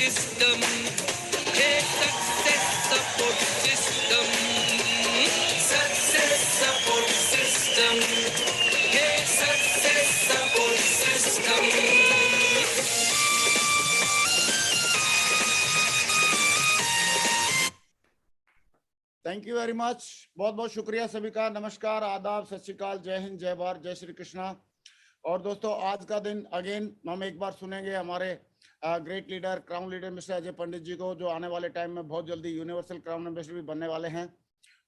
system. Hey, success support system. Success support system. Hey, success support system. Thank you very much. बहुत बहुत शुक्रिया सभी का। नमस्कार, आदाब, सत श्री अकाल, जय हिंद, जय भारत, जय श्री कृष्णा। और दोस्तों, आज का दिन अगेन हम एक बार सुनेंगे हमारे great leader, crown leader mister Ajay Pandit ji को, जो आने वाले टाइम में बहुत जल्दी यूनिवर्सल क्राउन एम्बेसडर भी बनने वाले हैं।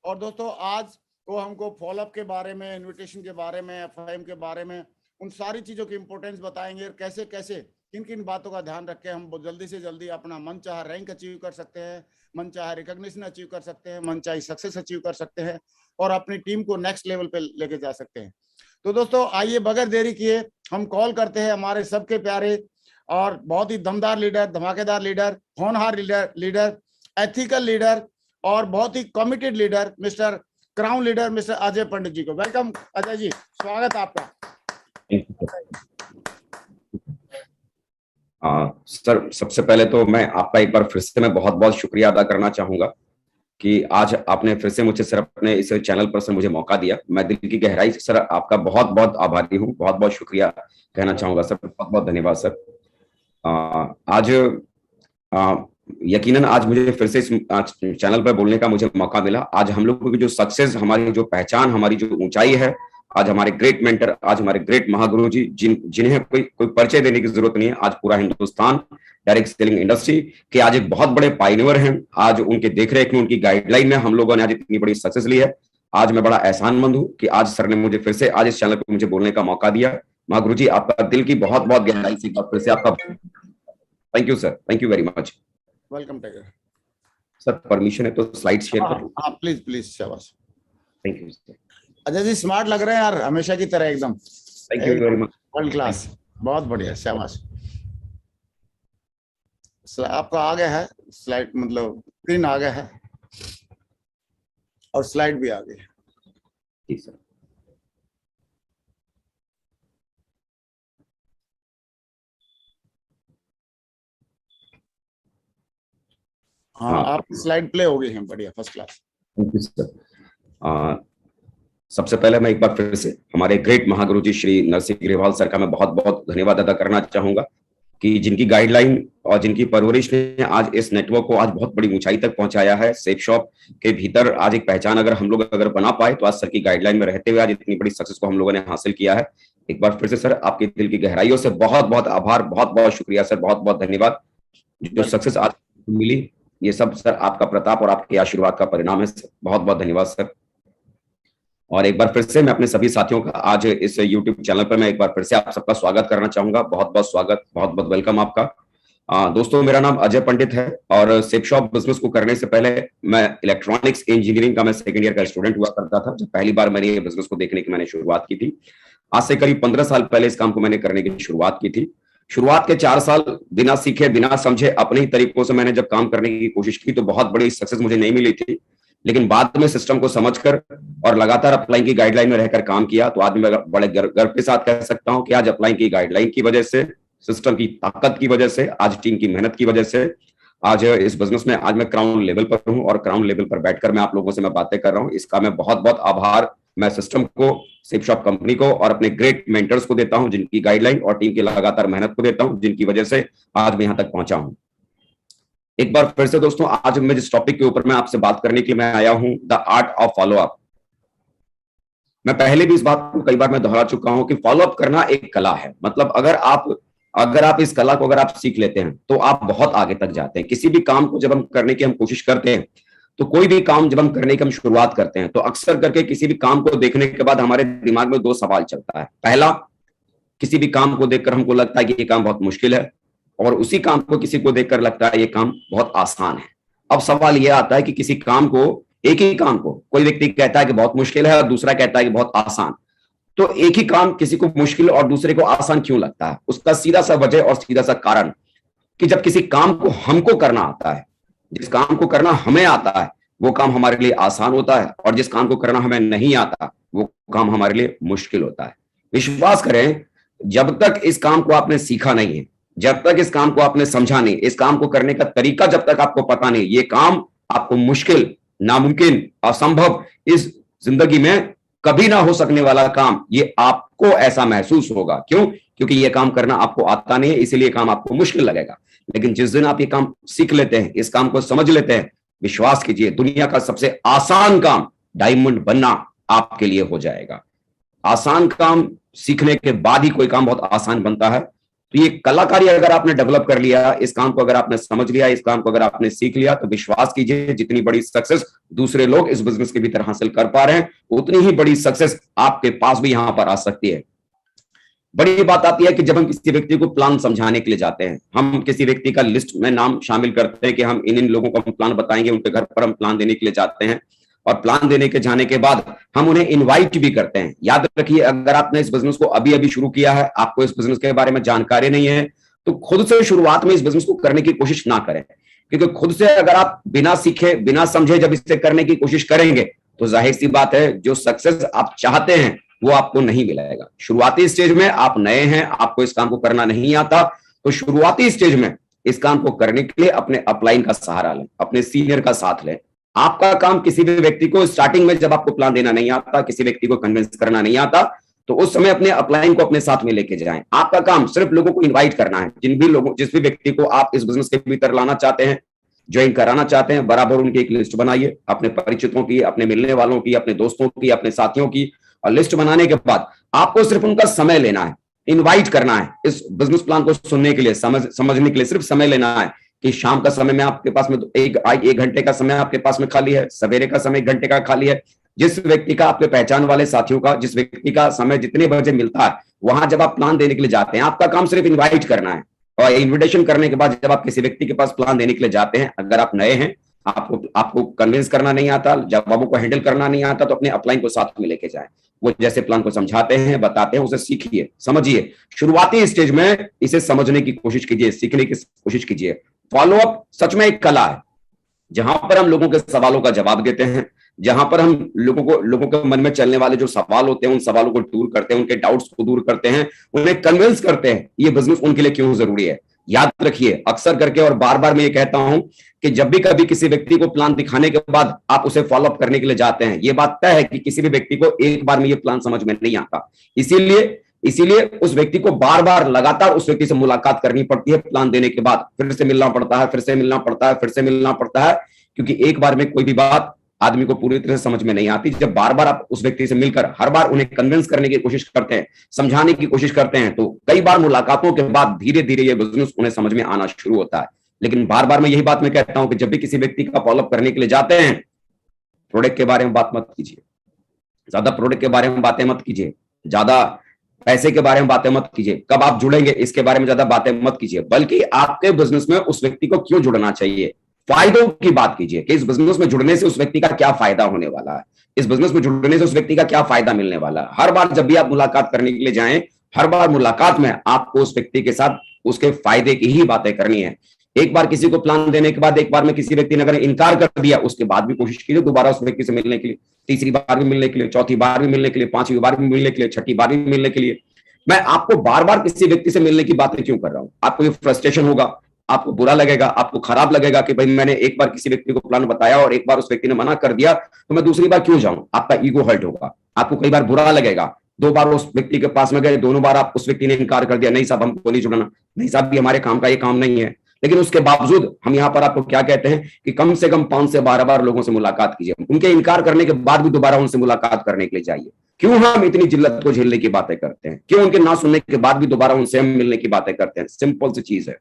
और दोस्तों, आज वो हमको फॉलोअप के बारे में, इन्विटेशन के बारे में, FIM के बारे में, उन सारी चीज़ों की इंपॉर्टेंस बताएंगे, कैसे कैसे किन किन बातों का ध्यान रख के हम जल्दी से जल्दी अपना मन चाह रैंक अचीव कर सकते हैं, मन चाहे रिकॉग्निशन अचीव कर सकते हैं, मन चाहे सक्सेस अचीव कर सकते हैं और अपनी टीम को नेक्स्ट लेवल पे लेके जा सकते हैं। तो दोस्तों, आइए बगैर देरी किए हम कॉल करते हैं हमारे सबके प्यारे और बहुत ही दमदार लीडर, धमाकेदार लीडर, होनहार लीडर, एथिकल लीडर और बहुत ही committed leader, mister crown leader mister Ajay Pandit ji को। वेलकम अजय जी, स्वागत आपका। सर, सबसे पहले तो मैं आपका एक बार फिर से मैं बहुत बहुत शुक्रिया अदा करना चाहूंगा कि आज आपने फिर से मुझे सर अपने इस चैनल पर सर मुझे मौका दिया। मैं दिल की गहराई से सर आपका बहुत बहुत आभारी हूँ, बहुत बहुत शुक्रिया कहना चाहूंगा सर, बहुत बहुत धन्यवाद सर। आज यकीनन आज मुझे फिर से इस चैनल पर बोलने का मुझे मौका मिला। आज हम लोगों की जो सक्सेस, हमारी जो पहचान, हमारी जो ऊंचाई है, आज हमारे ग्रेट मेंटर, आज हमारे ग्रेट महागुरु जी, जिन्हें कोई परिचय देने की जरूरत नहीं है, आज पूरा हिंदुस्तान डायरेक्ट सेलिंग इंडस्ट्री के आज एक बहुत बड़े पायनियर हैं। आज उनके देखरेख में, उनकी गाइडलाइन में हम लोगों ने आज इतनी बड़ी सक्सेस ली है। आज मैं बड़ा एहसानमंद हूं कि आज सर ने मुझे फिर से आज इस चैनल पर मुझे बोलने का मौका दिया। महागुरु जी, आपका दिल की बहुत बहुत गहराई से फिर से आपका thank you sir, thank you very much. Welcome tiger sir, permission है तो स्लाइड शेयर कर। हाँ प्लीज प्लीज, शाबाश। Thank you sir. Ajay ji smart लग रहे हैं यार, हमेशा की तरह एकदम। Thank you very much, world class, बहुत बढ़िया, शाबाश। आपका आ गया है स्लाइड, मतलब स्क्रीन आ गया है और स्लाइड भी आ गई है। जी सर। हाँ, आप स्लाइड प्ले हो गई है, बढ़िया, first class. Thank you sir. सबसे पहले मैं एक बार फिर से हमारे ग्रेट महागुरु जी श्री नरसिंह ग्रेवाल सर का मैं बहुत बहुत धन्यवाद अदा करना चाहूंगा कि जिनकी गाइडलाइन और जिनकी परवरिश ने आज इस नेटवर्क को आज बहुत बड़ी ऊंचाई तक पहुंचाया है। सेफ शॉप के भीतर आज एक पहचान अगर हम लोग बना पाए तो आज सर की गाइडलाइन में रहते हुए आज इतनी बड़ी सक्सेस को हम लोगों ने हासिल किया है। एक बार फिर से सर आपके दिल की गहराइयों से बहुत बहुत आभार, बहुत बहुत शुक्रिया सर, बहुत बहुत धन्यवाद। जो सक्सेस आज मिली ये सब सर आपका प्रताप और आपके आशीर्वाद का परिणाम है सर, बहुत बहुत धन्यवाद सर। और एक बार फिर से मैं अपने सभी साथियों का आज इस YouTube चैनल पर मैं एक बार फिर से आप सबका स्वागत करना चाहूंगा। बहुत बहुत स्वागत, बहुत बहुत वेलकम आपका। दोस्तों, मेरा नाम अजय पंडित है और सेफ शॉप बिजनेस को करने से पहले मैं इलेक्ट्रॉनिक्स इंजीनियरिंग का मैं सेकंड ईयर का स्टूडेंट हुआ करता था। जब पहली बार मैंने ये बिजनेस को देखने की मैंने शुरुआत की थी, आज से करीब 15 साल पहले इस काम को मैंने करने की शुरुआत की थी। शुरुआत के 4 साल बिना सीखे, बिना समझे, अपने ही तरीकों से मैंने जब काम करने की कोशिश की तो बहुत बड़ी सक्सेस मुझे नहीं मिली थी। लेकिन बाद में सिस्टम को समझकर और लगातार अपलाइन की गाइडलाइन में रहकर काम किया तो आज मैं बड़े गर्व के साथ कह सकता हूं कि आज अपलाइन की गाइडलाइन की वजह से, सिस्टम की ताकत की वजह से, आज टीम की मेहनत की वजह से आज इस बिजनेस में आज मैं क्राउन लेवल पर हूं और क्राउन लेवल पर बैठकर मैं आप लोगों से मैं बातें कर रहा हूं। इसका मैं बहुत बहुत आभार मैं सिस्टम को, सेफ शॉप कंपनी को और अपने ग्रेट मेंटर्स को देता हूं, जिनकी गाइडलाइन और टीम की लगातार मेहनत को देता हूं, जिनकी वजह से आज मैं यहां तक पहुंचा हूं। एक बार फिर से दोस्तों, आज मैं जिस टॉपिक के ऊपर मैं आपसे बात करने के लिए मैं आया हूं, the art of follow up. मैं पहले भी इस बात को कई बार मैं दोहरा चुका हूं कि फॉलो अप करना एक कला है। मतलब अगर आप इस कला को अगर आप सीख लेते हैं तो आप बहुत आगे तक जाते हैं। किसी भी काम को जब हम करने की हम कोशिश करते हैं तो कोई भी काम जब हम करने की हम शुरुआत करते हैं तो अक्सर करके किसी भी काम को देखने के बाद हमारे दिमाग में 2 सवाल चलता है। पहला, किसी भी काम को देखकर हमको लगता है कि ये काम बहुत मुश्किल है और उसी काम को किसी को देखकर लगता है ये काम बहुत आसान है। अब सवाल यह आता है कि किसी काम को, एक ही काम को कोई व्यक्ति कहता है कि बहुत मुश्किल है और दूसरा कहता है कि बहुत आसान, तो एक ही काम किसी को मुश्किल और दूसरे को आसान क्यों लगता है? उसका सीधा सा वजह और सीधा सा कारण कि जब किसी काम को हमको करना आता है, जिस काम को करना हमें आता है वो काम हमारे लिए आसान होता है और जिस काम को करना हमें नहीं आता वो काम हमारे लिए मुश्किल होता है। विश्वास करें, जब तक इस काम को आपने सीखा नहीं है, जब तक इस काम को आपने समझा नहीं, इस काम को करने का तरीका जब तक आपको पता नहीं, ये काम आपको मुश्किल, नामुमकिन, असंभव, इस जिंदगी में कभी ना हो सकने वाला काम, ये आपको ऐसा महसूस होगा। क्यों? क्योंकि ये काम करना आपको आता नहीं है, इसीलिए काम आपको मुश्किल लगेगा। लेकिन जिस दिन आप ये काम सीख लेते हैं, इस काम को समझ लेते हैं, विश्वास कीजिए दुनिया का सबसे आसान काम डायमंड बनना आपके लिए हो जाएगा। आसान काम सीखने के बाद ही कोई काम बहुत आसान बनता है। तो ये कलाकारी अगर आपने डेवलप कर लिया, इस काम को अगर आपने समझ लिया, इस काम को अगर आपने सीख लिया, तो विश्वास कीजिए जितनी बड़ी सक्सेस दूसरे लोग इस बिजनेस के भीतर हासिल कर पा रहे हैं, उतनी ही बड़ी सक्सेस आपके पास भी यहां पर आ सकती है। बड़ी बात आती है कि जब हम किसी व्यक्ति को प्लान समझाने के लिए जाते हैं, हम किसी व्यक्ति का लिस्ट में नाम शामिल करते हैं कि हम इन लोगों को हम प्लान बताएंगे, उनके घर पर हम प्लान देने के लिए जाते हैं, और प्लान देने के जाने के बाद हम उन्हें इनवाइट भी करते हैं। याद रखिए, अगर आपने इस बिजनेस को अभी अभी शुरू किया है, आपको इस बिजनेस के बारे में जानकारी नहीं है, तो खुद से शुरुआत में इस बिजनेस को करने की कोशिश ना करें। क्योंकि खुद से अगर आप बिना सीखे, बिना समझे जब इसे करने की कोशिश करेंगे, तो जाहिर सी बात है जो सक्सेस आप चाहते हैं वो आपको नहीं मिलेगा। शुरुआती स्टेज में आप नए हैं, आपको इस काम को करना नहीं आता, तो शुरुआती स्टेज में इस काम को करने के लिए अपने अपलाइन का सहारा लें, अपने सीनियर का साथ लें। आपका काम किसी भी व्यक्ति को स्टार्टिंग में जब आपको प्लान देना नहीं आता, किसी व्यक्ति को कन्विंस करना नहीं आता, तो उस समय अपने अपलाइन को अपने साथ में लेके जाएं। आपका काम सिर्फ लोगों को इनवाइट करना है। जिस भी व्यक्ति को आप इस बिजनेस के भीतर लाना चाहते हैं, ज्वाइन कराना चाहते हैं, बराबर उनकी एक लिस्ट बनाइए, अपने परिचितों की, अपने मिलने वालों की, अपने दोस्तों की, अपने साथियों की। और लिस्ट बनाने के बाद आपको सिर्फ उनका समय लेना है, इनवाइट करना है इस बिजनेस प्लान को सुनने के लिए, समझने के लिए सिर्फ समय लेना है। कि शाम का समय में आपके पास में एक घंटे का समय आपके पास में खाली है, सवेरे का समय 1 घंटे का खाली है। जिस व्यक्ति का, आपके पहचान वाले साथियों का, जिस व्यक्ति का समय जितने बजे मिलता है, वहां जब आप प्लान देने के लिए जाते हैं, आपका काम सिर्फ इनवाइट करना है। और इन्विटेशन करने के बाद जब आप किसी व्यक्ति के पास प्लान देने के लिए जाते हैं, अगर आप नए हैं, आपको कन्विंस करना नहीं आता, जवाबों को हैंडल करना नहीं आता, तो अपने अपलाइन को साथ में लेके जाएं। वो जैसे प्लान को समझाते हैं, बताते हैं, उसे सीखिए, समझिए। शुरुआती स्टेज में इसे समझने की कोशिश कीजिए, सीखने की कोशिश कीजिए। फॉलो अप सच में एक कला है, जहां पर हम लोगों के सवालों का जवाब देते हैं, जहां पर हम लोगों के मन में चलने वाले जो सवाल होते हैं, उन सवालों को दूर करते हैं, उनके डाउट्स को दूर करते हैं, उन्हें कन्विंस करते हैं ये बिजनेस उनके लिए क्यों जरूरी है। याद रखिए, अक्सर करके और बार बार मैं ये कहता हूं कि जब भी कभी किसी व्यक्ति को प्लान दिखाने के बाद आप उसे फॉलो अप करने के लिए जाते हैं, ये बात तय है कि किसी भी व्यक्ति को एक बार में ये प्लान समझ में नहीं आता। इसीलिए उस व्यक्ति को बार बार लगातार उस व्यक्ति से मुलाकात करनी पड़ती है। प्लान देने के बाद फिर से मिलना पड़ता है, फिर से मिलना पड़ता है, फिर से मिलना पड़ता है, क्योंकि एक बार में कोई भी बात आदमी को पूरी तरह से समझ में नहीं आती। जब बार बार आप उस व्यक्ति से मिलकर हर बार उन्हें कन्विंस करने की कोशिश करते हैं, समझाने की कोशिश करते हैं, तो कई बार मुलाकातों के बाद धीरे धीरे ये बिजनेस उन्हें समझ में आना शुरू होता है। लेकिन बार बार मैं यही बात मैं कहता हूं कि जब भी किसी व्यक्ति का फॉलोअप करने के लिए जाते हैं, प्रोडक्ट के बारे में बात मत कीजिए, ज्यादा प्रोडक्ट के बारे में बातें मत कीजिए, ज्यादा पैसे के बारे में बातें मत कीजिए, कब आप जुड़ेंगे इसके बारे में ज्यादा बातें मत कीजिए, बल्कि आपके बिजनेस में उस व्यक्ति को क्यों जुड़ना चाहिए, फायदों की बात कीजिए कि इस बिजनेस में जुड़ने से उस व्यक्ति का क्या फायदा होने वाला है, इस बिजनेस में जुड़ने से उस व्यक्ति का क्या फायदा मिलने वाला है। हर बार जब भी आप मुलाकात करने के लिए जाएं, हर बार मुलाकात में आपको उस व्यक्ति के साथ उसके फायदे की ही बातें करनी है। एक बार किसी को प्लान देने के बाद, एक बार में किसी व्यक्ति ने अगर इनकार कर दिया, उसके बाद भी कोशिश कीजिए दोबारा उस व्यक्ति से मिलने के लिए, तीसरी बार भी मिलने के लिए, चौथी बार भी मिलने के लिए, पांचवी बार भी मिलने के लिए, छठी बार भी मिलने के लिए। मैं आपको बार बार किसी व्यक्ति से मिलने की बातें क्यों कर रहा हूं? आपको ये फ्रस्ट्रेशन होगा, आपको बुरा लगेगा, आपको खराब लगेगा कि भाई मैंने एक बार किसी व्यक्ति को प्लान बताया और एक बार उस व्यक्ति ने मना कर दिया, तो मैं दूसरी बार क्यों जाऊं? आपका ईगो हर्ट होगा, आपको कई बार बुरा लगेगा। 2 बार उस व्यक्ति के पास में गए, दोनों बार आप उस व्यक्ति ने इनकार कर दिया, नहीं साहब हमको नहीं जुड़ना, नहीं साहब भी हमारे काम का ये काम नहीं है। लेकिन उसके बावजूद हम यहाँ पर आपको क्या कहते हैं कि कम से कम 5 से 12 बार लोगों से मुलाकात कीजिए, उनके इनकार करने के बाद भी दोबारा उनसे मुलाकात करने के लिए जाइए। क्यों हम इतनी जिल्लत को झेलने की बातें करते हैं? क्यों उनके ना सुनने के बाद भी दोबारा उनसे हम मिलने की बातें करते हैं? सिंपल सी चीज है,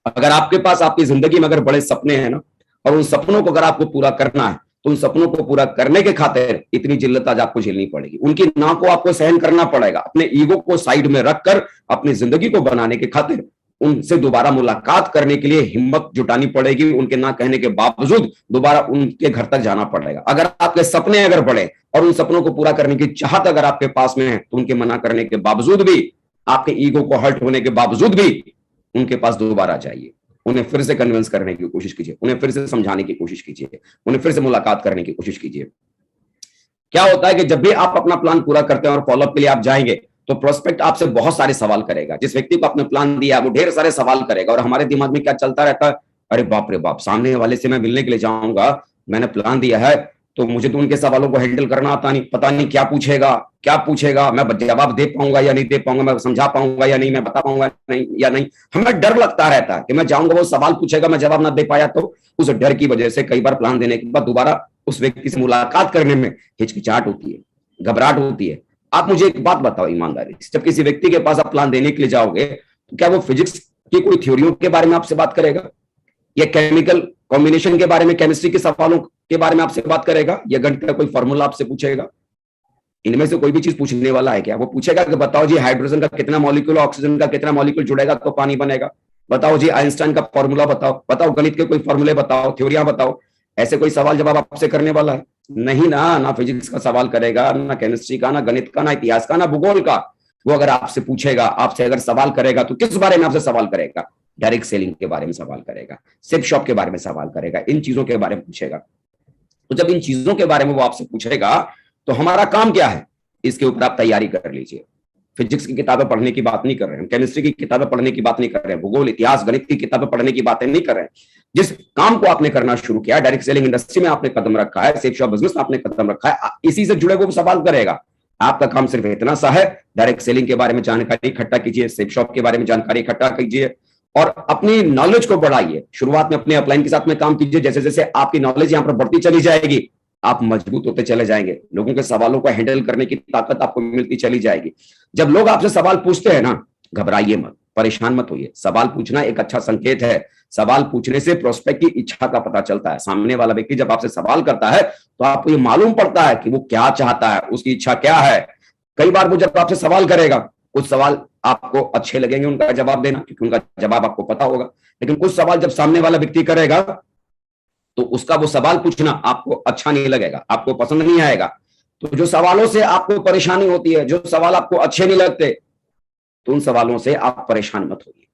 अगर आपके पास आपकी जिंदगी में अगर बड़े सपने हैं ना, और उन सपनों को अगर आपको पूरा करना है, तो उन सपनों को पूरा करने के खातिर इतनी जिल्लत आज आपको झेलनी पड़ेगी, उनकी ना को आपको सहन करना पड़ेगा। अपने ईगो को साइड में रखकर अपनी जिंदगी को बनाने के खातिर उनसे दोबारा मुलाकात करने के लिए हिम्मत जुटानी पड़ेगी, उनके ना कहने के बावजूद दोबारा उनके घर तक जाना पड़ेगा। अगर आपके सपने अगर बड़े और उन सपनों को पूरा करने की चाहत अगर आपके पास में है, तो उनके मना करने के बावजूद भी, आपके ईगो को हर्ट होने के बावजूद भी उनके पास दोबारा जाइए, उन्हें फिर से कन्विंस करने की कोशिश कीजिए, उन्हें फिर से समझाने की कोशिश कीजिए, उन्हें फिर से मुलाकात करने की कोशिश कीजिए। क्या होता है कि जब भी आप अपना प्लान पूरा करते हैं और फॉलोअप के लिए आप जाएंगे, तो प्रोस्पेक्ट आपसे बहुत सारे सवाल करेगा। जिस व्यक्ति को आपने प्लान दिया वो ढेर सारे सवाल करेगा, और हमारे दिमाग में क्या चलता रहता है, अरे बाप रे बाप, सामने वाले से मैं मिलने के लिए जाऊंगा, मैंने प्लान दिया है, तो मुझे तो उनके सवालों को हैंडल करना आता नहीं, पता नहीं क्या पूछेगा, मैं जवाब दे पाऊंगा या नहीं दे पाऊंगा, मैं समझा पाऊंगा या नहीं, मैं बता पाऊंगा नहीं या नहीं। हमें डर लगता रहता है कि मैं जाऊंगा, वो सवाल पूछेगा, मैं जवाब ना दे पाया तो उस डर की वजह से कई बार प्लान देने के बाद दोबारा उस व्यक्ति से मुलाकात करने में हिचकिचाहट होती है, घबराहट होती है। आप मुझे एक बात बताओ ईमानदारी से, जब किसी व्यक्ति के पास आप प्लान देने के लिए जाओगे तो क्या वो फिजिक्स की कोई थ्योरियों के बारे में आपसे बात करेगा, या केमिकल कॉम्बिनेशन के बारे में, केमिस्ट्री के सवालों के बारे में आपसे बात करेगा, या गणित का कोई फॉर्मूला आपसे पूछेगा? इनमें से कोई भी चीज पूछने वाला है क्या? वो पूछेगा कि बताओ जी हाइड्रोजन का कितना मॉलिक्यूल, ऑक्सीजन का कितना मॉलिक्यूल जुड़ेगा तो पानी बनेगा, बताओ जी आइंस्टाइन का फॉर्मूला बताओ गणित के कोई फॉर्मूले बताओ, थ्योरियां बताओ। ऐसे कोई सवाल जवाब आपसे करने वाला है? नहीं ना फिजिक्स का सवाल करेगा, ना केमिस्ट्री का, ना गणित का, ना इतिहास का, ना भूगोल का। वो अगर आपसे पूछेगा, आपसे अगर सवाल करेगा तो किस बारे में आपसे सवाल करेगा? डायरेक्ट सेलिंग के बारे में सवाल करेगा, सिप शॉप के बारे में सवाल करेगा, इन चीजों के बारे में पूछेगा। तो जब इन चीजों के बारे में वो आपसे पूछेगा तो हमारा काम क्या है, इसके ऊपर आप तैयारी कर लीजिए। फिजिक्स की किताबें पढ़ने की बात नहीं कर रहे हैं, केमिस्ट्री की किताबें पढ़ने की बात नहीं कर रहे हैं, भूगोल, इतिहास, गणित की किताबें पढ़ने की बातें नहीं कर रहे हैं। जिस काम को आपने करना शुरू किया, डायरेक्ट सेलिंग इंडस्ट्री में आपने कदम रखा है, सेफ शॉप बिजनेस में आपने कदम रखा है, इसी से जुड़े वो सवाल करेगा। आपका काम सिर्फ इतना सा है, डायरेक्ट सेलिंग के बारे में जानकारी इकट्ठा कीजिए, सेफ शॉप के बारे में जानकारी इकट्ठा कीजिए और अपनी नॉलेज को बढ़ाइए। शुरुआत में अपने अपलाइन के साथ में काम कीजिए, जैसे जैसे आपकी नॉलेज यहां पर बढ़ती चली जाएगी आप मजबूत होते चले जाएंगे, लोगों के सवालों को हैंडल करने की ताकत आपको मिलती चली जाएगी। जब लोग आपसे सवाल पूछते हैं ना, घबराइए मत, परेशान मत होइए। सवाल पूछना एक अच्छा संकेत है। सवाल पूछने से प्रोस्पेक्ट की इच्छा का पता चलता है। सामने वाला व्यक्ति जब आपसे सवाल करता है तो आपको ये मालूम पड़ता है कि वो क्या चाहता है, उसकी इच्छा क्या है। कई बार वो जब आपसे सवाल करेगा, कुछ सवाल आपको अच्छे लगेंगे उनका जवाब देना, क्योंकि उनका जवाब आपको पता होगा, लेकिन कुछ सवाल जब सामने वाला व्यक्ति करेगा तो उसका वो सवाल पूछना आपको अच्छा नहीं लगेगा, आपको पसंद नहीं आएगा। तो जो सवालों से आपको परेशानी होती है, जो सवाल आपको अच्छे नहीं लगते, तो उन सवालों से आप परेशान मत होइए,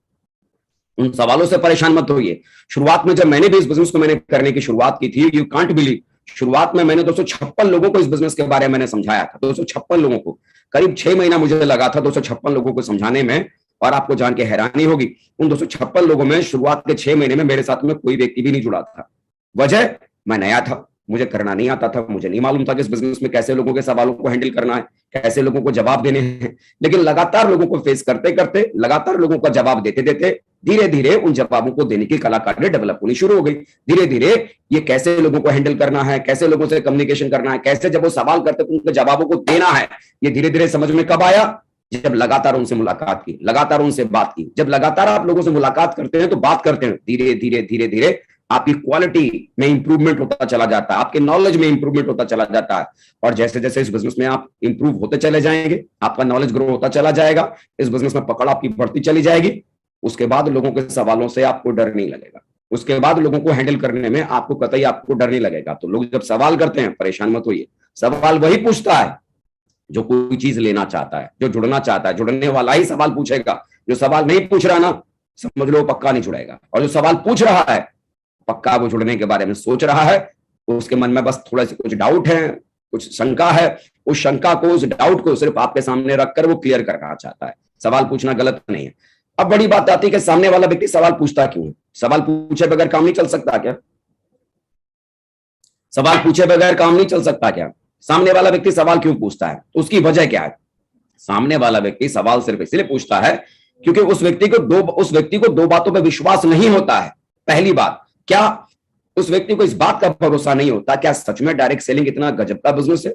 उन सवालों से परेशान मत होइए। शुरुआत में जब मैंने भी इस बिजनेस को मैंने करने की शुरुआत की थी, यू कांट बिलीव, शुरुआत में मैंने 256 लोगों को इस बिजनेस के बारे में मैंने समझाया था। 256 लोगों को, करीब 6 महीना मुझे लगा था 256 लोगों को समझाने में। और आपको जान के हैरानी होगी, उन 256 लोगों में शुरुआत के 6 महीने में मेरे साथ में कोई व्यक्ति भी नहीं जुड़ा था। वजह, मैं नया था, मुझे करना नहीं आता था, मुझे नहीं मालूम था कि इस बिजनेस में कैसे लोगों के सवालों को हैंडल करना है, कैसे लोगों को जवाब देने हैं। लेकिन लगातार लोगों को फेस करते करते, लगातार लोगों का जवाब देते देते धीरे धीरे उन जवाबों को देने की कलाकारी डेवलप होनी शुरू हो गई। धीरे धीरे ये कैसे लोगों को हैंडल करना है, कैसे लोगों से कम्युनिकेशन करना है, कैसे जब वो सवाल करते तो उनके जवाबों को देना है, ये धीरे धीरे समझ में कब आया? जब लगातार उनसे मुलाकात की, लगातार उनसे बात की। जब लगातार आप लोगों से मुलाकात करते हैं तो बात करते हैं, धीरे धीरे धीरे धीरे आपकी क्वालिटी में इंप्रूवमेंट होता चला जाता है, आपके नॉलेज में इंप्रूवमेंट होता चला जाता है। और जैसे जैसे इस बिजनेस में आप इंप्रूव होते चले जाएंगे, आपका नॉलेज ग्रो होता चला जाएगा, इस बिजनेस में पकड़ आपकी बढ़ती चली जाएगी। उसके बाद लोगों के सवालों से आपको डर नहीं लगेगा, उसके बाद लोगों को हैंडल करने में आपको कतई आपको डर नहीं लगेगा। तो लोग जब सवाल करते हैं, परेशान मत होइए। सवाल वही पूछता है जो कोई चीज लेना चाहता है, जो जुड़ना चाहता है। जुड़ने वाला ही सवाल पूछेगा। जो सवाल नहीं पूछ रहा ना, समझ लो पक्का नहीं जुड़ेगा। और जो सवाल पूछ रहा है, पक्का वो जुड़ने के बारे में सोच रहा है, उसके मन में बस थोड़ा सा कुछ डाउट है, कुछ शंका है। उस शंका को, उस डाउट को सिर्फ आपके सामने रखकर वो क्लियर करना चाहता है। सवाल पूछना गलत नहीं है। अब बड़ी बात आती है कि सामने वाला व्यक्ति सवाल पूछता क्यों है? सवाल पूछे बगैर काम नहीं चल सकता क्या? सवाल पूछे बगैर काम नहीं चल सकता क्या? सामने वाला व्यक्ति सवाल क्यों पूछता है? उसकी वजह क्या है? सामने वाला व्यक्ति सवाल सिर्फ इसलिए पूछता है क्योंकि उस व्यक्ति को दो बातों पर विश्वास नहीं होता है। पहली बात, क्या उस व्यक्ति को इस बात का भरोसा नहीं होता, क्या सच में डायरेक्ट सेलिंग इतना गजब का बिजनेस है?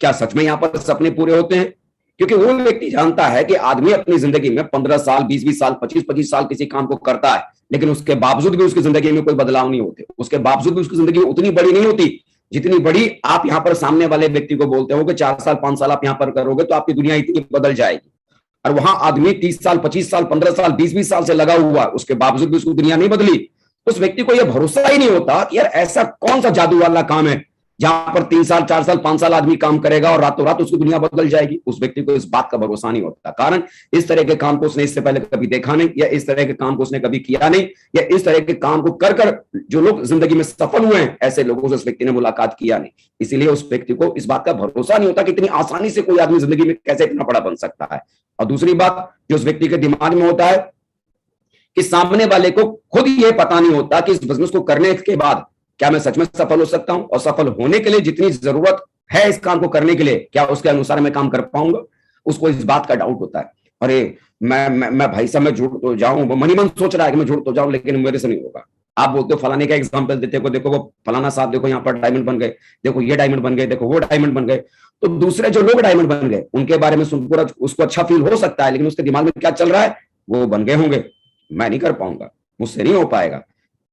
क्या सच में यहां पर सपने पूरे होते हैं? क्योंकि वो व्यक्ति जानता है कि आदमी अपनी जिंदगी में 15 साल, 20-20 साल, 25-25 साल किसी काम को करता है, लेकिन उसके बावजूद भी उसकी जिंदगी में कोई बदलाव नहीं होते। उसके बावजूद भी उसकी जिंदगी उतनी बड़ी नहीं होती जितनी बड़ी आप यहां पर सामने वाले व्यक्ति को बोलते हो कि 4 साल 5 साल आप यहां पर करोगे तो आपकी दुनिया इतनी बदल जाएगी। और वहां आदमी 30 साल, 25 साल, 15 साल, 20-20 साल से लगा हुआ, उसके बावजूद भी उसकी दुनिया नहीं बदली। उस व्यक्ति को यह भरोसा ही नहीं होता कि यार ऐसा कौन सा जादू वाला काम है जहां पर 3 साल 4 साल 5 साल आदमी काम करेगा और रातों रात उसकी दुनिया बदल जाएगी, उस व्यक्ति को इस बात का भरोसा नहीं होता। कारण इस तरह के काम को उसने इससे पहले कभी देखा नहीं, या इस तरह के काम को उसने कभी किया नहीं, या इस तरह के काम को कर कर जो लोग जिंदगी में सफल हुए हैं ऐसे लोगों से उस व्यक्ति ने मुलाकात किया नहीं। इसीलिए उस व्यक्ति को इस बात का भरोसा नहीं होता कि इतनी आसानी से कोई आदमी जिंदगी में कैसे इतना बड़ा बन सकता है। और दूसरी बात जो उस व्यक्ति के दिमाग में होता है कि सामने वाले को खुद ये पता नहीं होता कि इस बिजनेस को करने के बाद क्या मैं सच में सफल हो सकता हूं, और सफल होने के लिए जितनी जरूरत है इस काम को करने के लिए क्या उसके अनुसार मैं काम कर पाऊंगा। उसको इस बात का डाउट होता है, अरे मैं भाई साहब मैं जुड़ तो जाऊं, वो मन ही मन सोच रहा है कि मैं जुड़ तो जाऊं लेकिन मेरे से नहीं होगा। आप बोलते हो फलाने का एग्जाम्पल देते हो, देखो वो फलाना साहब देखो यहाँ पर डायमंड बन गए, देखो ये डायमंड बन गए, देखो वो डायमंड बन गए। तो दूसरे जो लोग डायमंड बन गए उनके बारे में सुनकर उसको अच्छा फील हो सकता है, लेकिन उसके दिमाग में क्या चल रहा है, वो बन गए होंगे, मैं नहीं कर पाऊंगा, मुझसे नहीं हो पाएगा।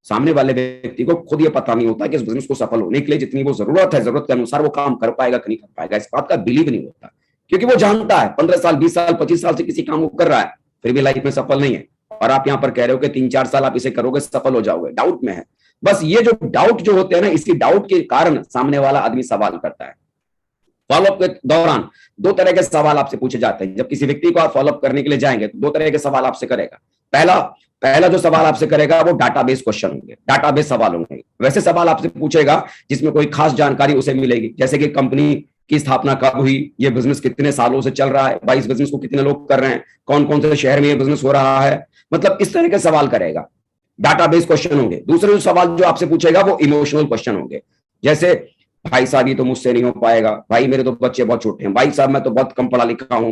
सामने वाले व्यक्ति को खुद ये पता नहीं होता कि इस बिजनेस को सफल होने के लिए जितनी वो जरूरत है, जरूरत के अनुसार वो काम कर पाएगा कि नहीं कर पाएगा। इस बात का बिलीव नहीं होता, क्योंकि वो जानता है 15 साल 20 साल 25 साल से किसी काम को कर रहा है फिर भी लाइफ में सफल नहीं है, और आप यहाँ पर कह रहे हो कि 3-4 साल आप इसे करोगे सफल हो जाओगे। डाउट में है। बस ये जो डाउट जो होते हैं ना, इसी डाउट के कारण सामने वाला आदमी सवाल करता है। फॉलोअप के दौरान 2 तरह के सवाल आपसे पूछे जाते हैं। जब किसी व्यक्ति को आप फॉलोअप करने के लिए जाएंगे तो 2 तरह के सवाल आपसे करेगा। पहला जो सवाल आपसे करेगा वो डाटाबेस क्वेश्चन होंगे, डाटाबेस सवाल होंगे। वैसे सवाल आपसे पूछेगा जिसमें कोई खास जानकारी उसे मिलेगी, जैसे कि कंपनी की स्थापना कब हुई, ये बिजनेस कितने सालों से चल रहा है, भाई इस बिजनेस को कितने लोग कर रहे हैं, कौन कौन से शहर में ये बिजनेस हो रहा है, मतलब इस तरह के सवाल करेगा। डाटाबेस क्वेश्चन होंगे। दूसरे जो सवाल जो आपसे पूछेगा वो इमोशनल क्वेश्चन होंगे, जैसे भाई साहब ये तो मुझसे नहीं हो पाएगा, भाई मेरे तो बच्चे बहुत छोटे हैं, भाई साहब मैं तो बहुत कम पढ़ा लिखा हूं,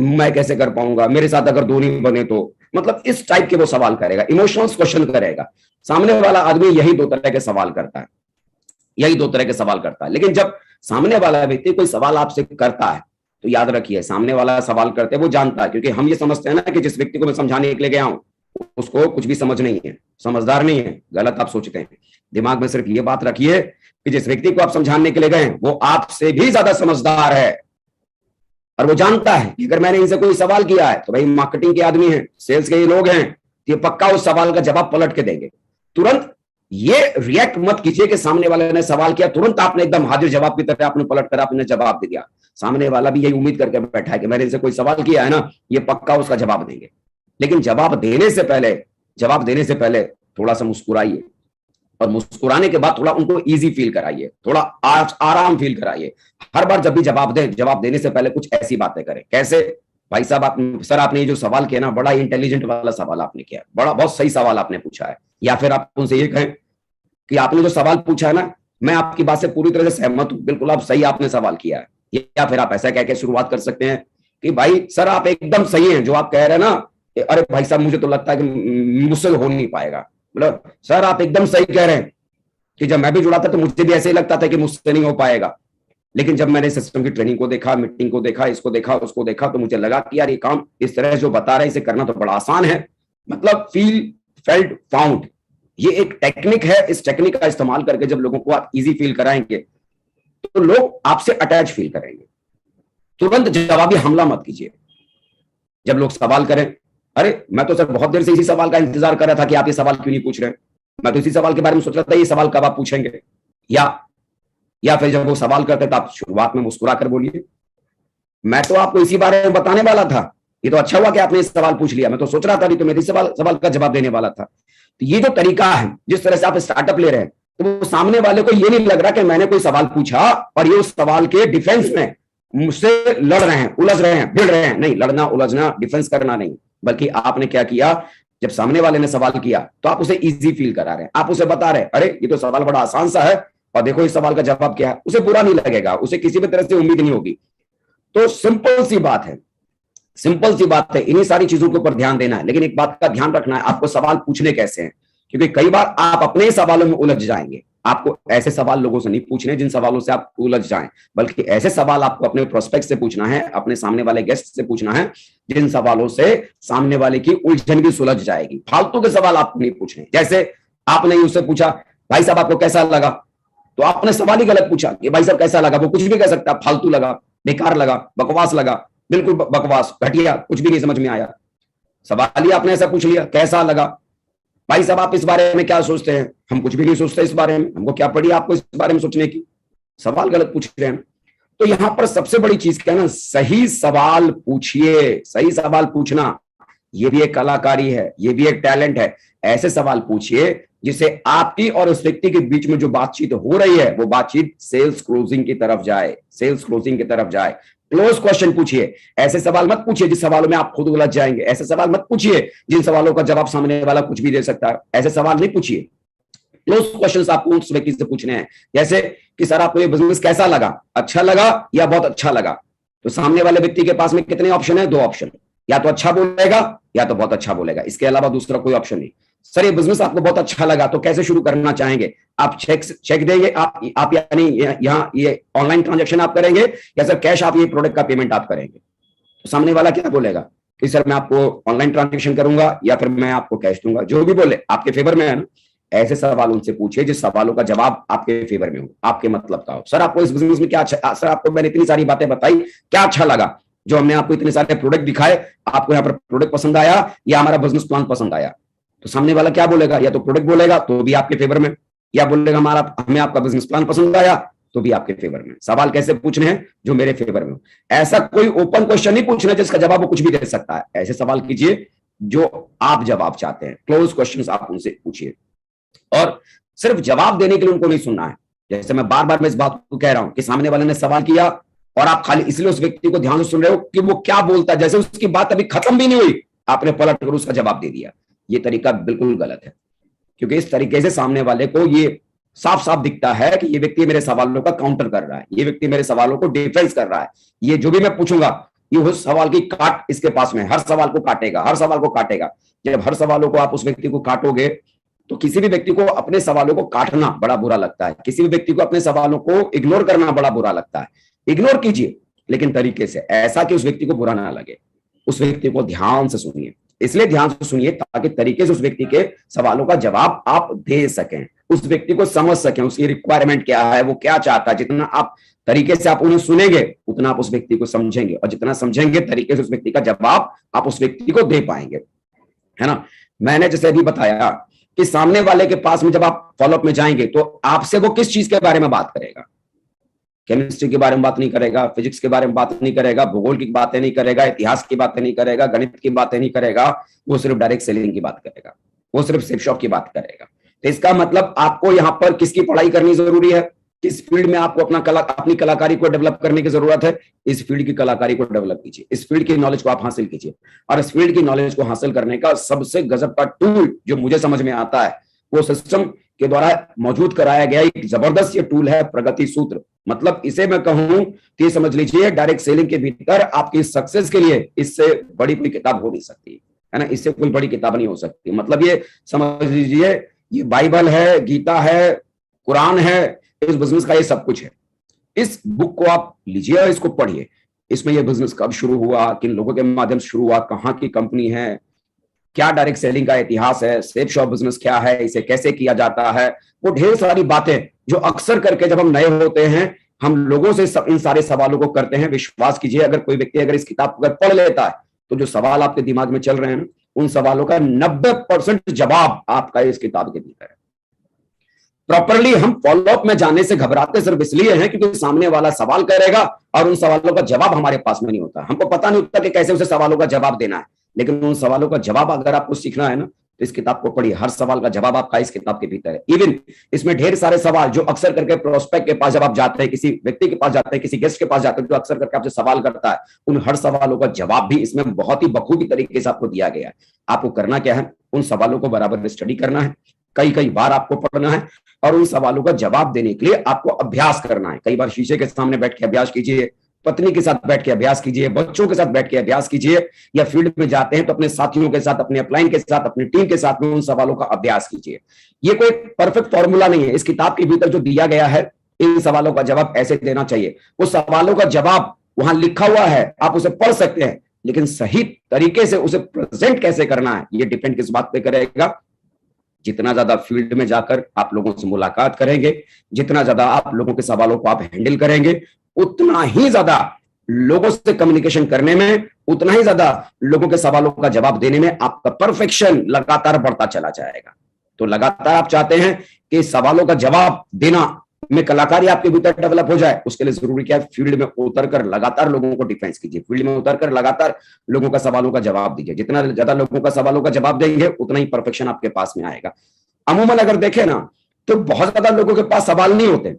मैं कैसे कर पाऊंगा, मेरे साथ अगर 2 नहीं बने तो, मतलब इस टाइप के वो सवाल करेगा, इमोशनल क्वेश्चन करेगा। सामने वाला आदमी यही 2 तरह के सवाल करता है, यही 2 तरह के सवाल करता है। लेकिन जब सामने वाला व्यक्ति कोई सवाल आपसे करता है तो याद रखिए, सामने वाला सवाल करते हैं वो जानता है, क्योंकि हम ये समझते हैं ना कि जिस व्यक्ति को मैं समझाने के लिए गया हूं उसको कुछ भी समझ नहीं है, समझदार नहीं है। गलत आप सोचते हैं। दिमाग में सिर्फ ये बात रखिए कि जिस व्यक्ति को आप समझाने के लिए गए वो आपसे भी ज्यादा समझदार है, और वो जानता है कि अगर मैंने इनसे कोई सवाल किया है तो भाई मार्केटिंग के आदमी हैं, सेल्स के ये लोग हैं, ये पक्का उस सवाल का जवाब पलट के देंगे। तुरंत ये रिएक्ट मत कीजिए कि सामने वाले ने सवाल किया तुरंत आपने एकदम हाजिर जवाब की तरह आपने पलट कर आपने जवाब दे दिया। सामने वाला भी यही उम्मीद करके बैठा है कि मैंने इनसे कोई सवाल किया है ना, ये पक्का उसका जवाब देंगे। लेकिन जवाब देने से पहले थोड़ा सा मुस्कुराइए, और मुस्कुराने के बाद थोड़ा उनको इजी फील कराइए, थोड़ा आराम फील कराइए। हर बार जब भी जवाब देने से पहले कुछ ऐसी बातें करें। कैसे? भाई साहब सर आपने ये जो सवाल किया ना, बड़ा इंटेलिजेंट वाला सवाल आपने किया, बहुत सही सवाल आपने पूछा है। या फिर आप उनसे ये कहें कि आपने जो सवाल पूछा है ना, मैं आपकी बात से पूरी तरह से सहमत हूं, बिल्कुल आप सही आपने सवाल किया है। या फिर आप ऐसा कह के शुरुआत कर सकते हैं कि भाई सर आप एकदम सही हैं जो आप कह रहे हैं ना, अरे भाई साहब मुझे तो लगता है कि मुझसे हो नहीं पाएगा, मतलब सर आप एकदम सही कह रहे हैं कि जब मैं भी जुड़ा था तो मुझे भी ऐसे ही लगता था कि मुझसे नहीं हो पाएगा, लेकिन जब मैंने सिस्टम की ट्रेनिंग को देखा, मीटिंग को देखा, इसको देखा, उसको देखा, तो मुझे लगा कि यार ये काम इस तरह जो बता रहे हैं इसे करना तो बड़ा आसान है। मतलब फील फेल्ट फाउंड, ये एक टेक्निक है। इस टेक्निक का इस्तेमाल करके जब लोगों को आप इजी फील कराएंगे तो लोग आपसे अटैच फील करेंगे। तुरंत जवाबी हमला मत कीजिए। जब लोग सवाल करें, अरे मैं तो सर बहुत देर से इसी सवाल का इंतजार कर रहा था कि आप ये सवाल क्यों नहीं पूछ रहे, मैं तो इसी सवाल के बारे में सोच रहा था ये सवाल कब आप पूछेंगे। या फिर जब वो सवाल करते तो आप शुरुआत में मुस्कुरा कर बोलिए, मैं तो आपको इसी बारे में बताने वाला था, ये तो अच्छा हुआ कि आपने इस सवाल पूछ लिया, मैं तो सोच रहा था, नहीं तो मेरी सवाल का जवाब देने वाला था। तो ये जो तरीका है जिस तरह से आप स्टार्टअप ले रहे हैं, तो वो सामने वाले को ये नहीं लग रहा कि मैंने कोई सवाल पूछा और ये उस सवाल के डिफेंस में मुझसे लड़ रहे हैं, उलझ रहे हैं, भिड़ रहे हैं। नहीं, लड़ना उलझना डिफेंस करना नहीं, बल्कि आपने क्या किया, जब सामने वाले ने सवाल किया तो आप उसे इजी फील करा रहे हैं, आप उसे बता रहे हैं अरे ये तो सवाल बड़ा आसान सा है और देखो इस सवाल का जवाब क्या है। उसे बुरा नहीं लगेगा, उसे किसी भी तरह से उम्मीद नहीं होगी। तो सिंपल सी बात है, इन्हीं सारी चीजों के ऊपर ध्यान देना है। लेकिन एक बात का ध्यान रखना है, आपको सवाल पूछने कैसे हैं, क्योंकि कई बार आप अपने सवालों में उलझ जाएंगे। आपको ऐसे सवाल लोगों से नहीं पूछने जिन सवालों से आप उलझ जाएं, बल्कि ऐसे सवाल आपको अपने प्रोस्पेक्ट से पूछना है, अपने सामने वाले गेस्ट से पूछना है जिन सवालों से सामने वाले की उलझन भी सुलझ जाएगी। फालतू के सवाल आपको नहीं पूछने। जैसे आपने उससे पूछा भाई साहब आपको कैसा लगा, तो आपने सवाल ही गलत पूछा कि भाई साहब कैसा लगा, वो कुछ भी कह सकता है, फालतू लगा, बेकार लगा, बकवास लगा, बिल्कुल बकवास, घटिया, कुछ भी नहीं समझ में आया। सवाल ही आपने ऐसा पूछ लिया कैसा लगा, भाई साहब आप इस बारे में क्या सोचते हैं? हम कुछ भी नहीं सोचते इस बारे में, हमको क्या पड़ी आपको इस बारे में सोचने की? सवाल गलत पूछ रहे हैं। तो यहां पर सबसे बड़ी चीज क्या है ना, सही सवाल पूछिए। सही सवाल पूछना ये भी एक कलाकारी है, ये भी एक टैलेंट है। ऐसे सवाल पूछिए जिससे आपकी और उस व्यक्ति के बीच में जो बातचीत हो रही है वो बातचीत सेल्स क्लोजिंग की तरफ जाए, सेल्स क्लोजिंग की तरफ जाए। क्लोज क्वेश्चन पूछिए। ऐसे सवाल मत पूछिए जिस सवालों में आप खुद उलझ जाएंगे। ऐसे सवाल मत पूछिए जिन सवालों का जवाब सामने वाला कुछ भी दे सकता है। ऐसे सवाल नहीं पूछिए। क्लोज क्वेश्चंस आपको उस व्यक्ति से पूछने हैं, जैसे कि सर आपको ये बिजनेस कैसा लगा, अच्छा लगा या बहुत अच्छा लगा? तो सामने वाले व्यक्ति के पास में कितने ऑप्शन है? 2 ऑप्शन, या तो अच्छा बोलेगा या तो बहुत अच्छा बोलेगा, इसके अलावा दूसरा कोई ऑप्शन नहीं। सर ये बिजनेस आपको बहुत अच्छा लगा तो कैसे शुरू करना चाहेंगे? आप चेक देंगे, आप यानी यहाँ ये ऑनलाइन ट्रांजेक्शन आप करेंगे या सर कैश आप ये प्रोडक्ट का पेमेंट आप करेंगे? तो सामने वाला क्या बोलेगा कि सर मैं आपको ऑनलाइन ट्रांजेक्शन करूंगा या फिर मैं आपको कैश दूंगा, जो भी बोले आपके फेवर में है ना। ऐसे सवाल उनसे पूछिए जिस सवालों का जवाब आपके फेवर में हो, आपके मतलब का हो। सर आपको इस बिजनेस में क्या अच्छा, सर आपको मैंने इतनी सारी बातें बताई, क्या अच्छा लगा? जो हमने आपको इतने सारे प्रोडक्ट दिखाए, आपको यहाँ पर प्रोडक्ट पसंद आया या हमारा बिजनेस प्लान पसंद आया? तो सामने वाला क्या बोलेगा? या तो प्रोडक्ट बोलेगा तो भी आपके फेवर में, या बोलेगा हमें आपका बिजनेस प्लान पसंद आया तो भी आपके फेवर में। सवाल कैसे पूछने हैं? जो मेरे फेवर में हो। ऐसा कोई ओपन क्वेश्चन नहीं पूछना जिसका जवाब वो कुछ भी दे सकता है। ऐसे सवाल कीजिए जो आप जवाब चाहते हैं। क्लोज क्वेश्चंस आप उनसे पूछिए और सिर्फ जवाब देने के लिए उनको नहीं सुनना है। जैसे मैं बार बार मैं इस बात को कह रहा हूं कि सामने वाले ने सवाल किया और आप खाली इसलिए उस व्यक्ति को ध्यान से सुन रहे हो कि वो क्या बोलता है, जैसे उसकी बात अभी खत्म भी नहीं हुई आपने पलट कर उसका जवाब दे दिया। ये तरीका बिल्कुल गलत है, क्योंकि इस तरीके से सामने वाले को ये साफ साफ दिखता है कि ये व्यक्ति मेरे सवालों का काउंटर कर रहा है, ये व्यक्ति मेरे सवालों को डिफेंस कर रहा है। ये जो भी मैं पूछूंगा ये उस सवाल की काट इसके पास में, हर सवाल को काटेगा, हर सवाल को काटेगा। जब हर सवालों को आप उस व्यक्ति को काटोगे तो किसी भी व्यक्ति को अपने सवालों को काटना बड़ा बुरा लगता है, किसी भी व्यक्ति को अपने सवालों को इग्नोर करना बड़ा बुरा लगता है। इग्नोर कीजिए लेकिन तरीके से, ऐसा कि उस व्यक्ति को बुरा ना लगे। उस व्यक्ति को ध्यान से सुनिए, इसलिए ध्यान से सुनिए ताकि तरीके से उस व्यक्ति के सवालों का जवाब आप दे सकें, उस व्यक्ति को समझ सकें, उसकी रिक्वायरमेंट क्या है, वो क्या चाहता है। जितना आप तरीके से आप उन्हें सुनेंगे उतना आप उस व्यक्ति को समझेंगे, और जितना समझेंगे तरीके से उस व्यक्ति का जवाब आप उस व्यक्ति को दे पाएंगे, है ना। मैंने जैसे अभी बताया कि सामने वाले के पास में जब आप फॉलोअप में जाएंगे तो आपसे वो किस चीज के बारे में बात करेगा? केमिस्ट्री के बारे में बात नहीं करेगा, फिजिक्स के बारे में बात नहीं करेगा, भूगोल की बातें नहीं करेगा, इतिहास की बातें नहीं करेगा, गणित की बातें नहीं करेगा। वो सिर्फ डायरेक्ट सेलिंग की बात करेगा, वो सिर्फ सेफ शॉप की बात करेगा। तो इसका मतलब आपको यहाँ पर किसकी पढ़ाई करनी जरूरी है? किस फील्ड में आपको अपनी कलाकारी को डेवलप करने की जरूरत है? इस फील्ड की कलाकारी को डेवलप कीजिए, इस फील्ड की नॉलेज को आप हासिल कीजिए। और इस फील्ड की नॉलेज को हासिल करने का सबसे गजब का टूल जो मुझे समझ में आता है वो सिस्टम के द्वारा मौजूद कराया गया एक जबरदस्त ये टूल है, प्रगति सूत्र। मतलब इसे मैं कहूं कि समझ लीजिए डायरेक्ट सेलिंग के भीतर आपकी सक्सेस के लिए इससे बड़ी कोई किताब हो नहीं सकती, है ना। इससे कोई बड़ी किताब नहीं हो सकती। मतलब ये समझ लीजिए ये बाइबल है, गीता है, कुरान है, इस बिजनेस का ये सब कुछ है। इस बुक को आप लीजिए और इसको पढ़िए। इसमें ये बिजनेस कब शुरू हुआ, किन लोगों के माध्यम से शुरू हुआ, कहाँ की कंपनी है, क्या डायरेक्ट सेलिंग का इतिहास है, सेफ शॉप बिजनेस क्या है, इसे कैसे किया जाता है, वो ढेर सारी बातें जो अक्सर करके जब हम नए होते हैं हम लोगों से इन सारे सवालों को करते हैं। विश्वास कीजिए अगर कोई व्यक्ति अगर इस किताब को पढ़ लेता है तो जो सवाल आपके दिमाग में चल रहे हैं उन सवालों का 90% जवाब आपका इस किताब के भीतर है। प्रॉपरली हम फॉलोअप में जाने से घबराते सिर्फ इसलिए हैं क्योंकि सामने वाला सवाल करेगा और उन सवालों का जवाब हमारे पास में नहीं होता। हमको पता नहीं होता कि कैसे उसे सवालों का जवाब देना है, लेकिन उन सवालों का जवाब अगर आपको सीखना है ना तो इस किताब को पढ़िए। हर सवाल का जवाब आपका इस किताब के भीतर है। इवन इसमें ढेर सारे सवाल जो अक्सर करके प्रोस्पेक्ट के पास जब आप जाते हैं, किसी व्यक्ति के पास जाते हैं, किसी गेस्ट के पास जाते हैं जो अक्सर करके आपसे सवाल करता है, उन हर सवालों का जवाब भी इसमें बहुत ही बखूबी तरीके से आपको दिया गया है। आपको करना क्या है, उन सवालों को बराबर स्टडी करना है, कई बार आपको पढ़ना है और उन सवालों का जवाब देने के लिए आपको अभ्यास करना है। कई बार शीशे के सामने बैठ के अभ्यास कीजिए, पत्नी के साथ बैठ के अभ्यास कीजिए, बच्चों के साथ बैठ के अभ्यास कीजिए, या फील्ड में जाते हैं तो अपने साथियों के साथ, अपने अपलाइन के साथ, अपनी टीम के साथ में उन सवालों का अभ्यास कीजिए। ये कोई परफेक्ट फॉर्मूला नहीं है। इस किताब के भीतर जो दिया गया है इन सवालों का जवाब ऐसे देना चाहिए, वो सवालों का जवाब वहां लिखा हुआ है, आप उसे पढ़ सकते हैं, लेकिन सही तरीके से उसे प्रेजेंट कैसे करना है ये डिपेंड किस बात पे करेगा। जितना ज्यादा फील्ड में जाकर आप लोगों से मुलाकात करेंगे, जितना ज्यादा आप लोगों के सवालों को आप हैंडल करेंगे, उतना ही ज्यादा लोगों से कम्युनिकेशन करने में, उतना ही ज्यादा लोगों के सवालों का जवाब देने में आपका परफेक्शन लगातार बढ़ता चला जाएगा। तो लगातार आप चाहते हैं कि सवालों का जवाब देना में कलाकारी आपके भीतर डेवलप हो जाए, उसके लिए जरूरी क्या है, फील्ड में उतरकर लगातार लोगों को डिफेंस कीजिए, फील्ड में उतरकर लगातार लोगों का सवालों का जवाब दीजिए। जितना ज्यादा लोगों का सवालों का जवाब देंगे उतना ही परफेक्शन आपके पास में आएगा। अमूमन अगर देखें ना तो बहुत ज्यादा लोगों के पास सवाल नहीं होते,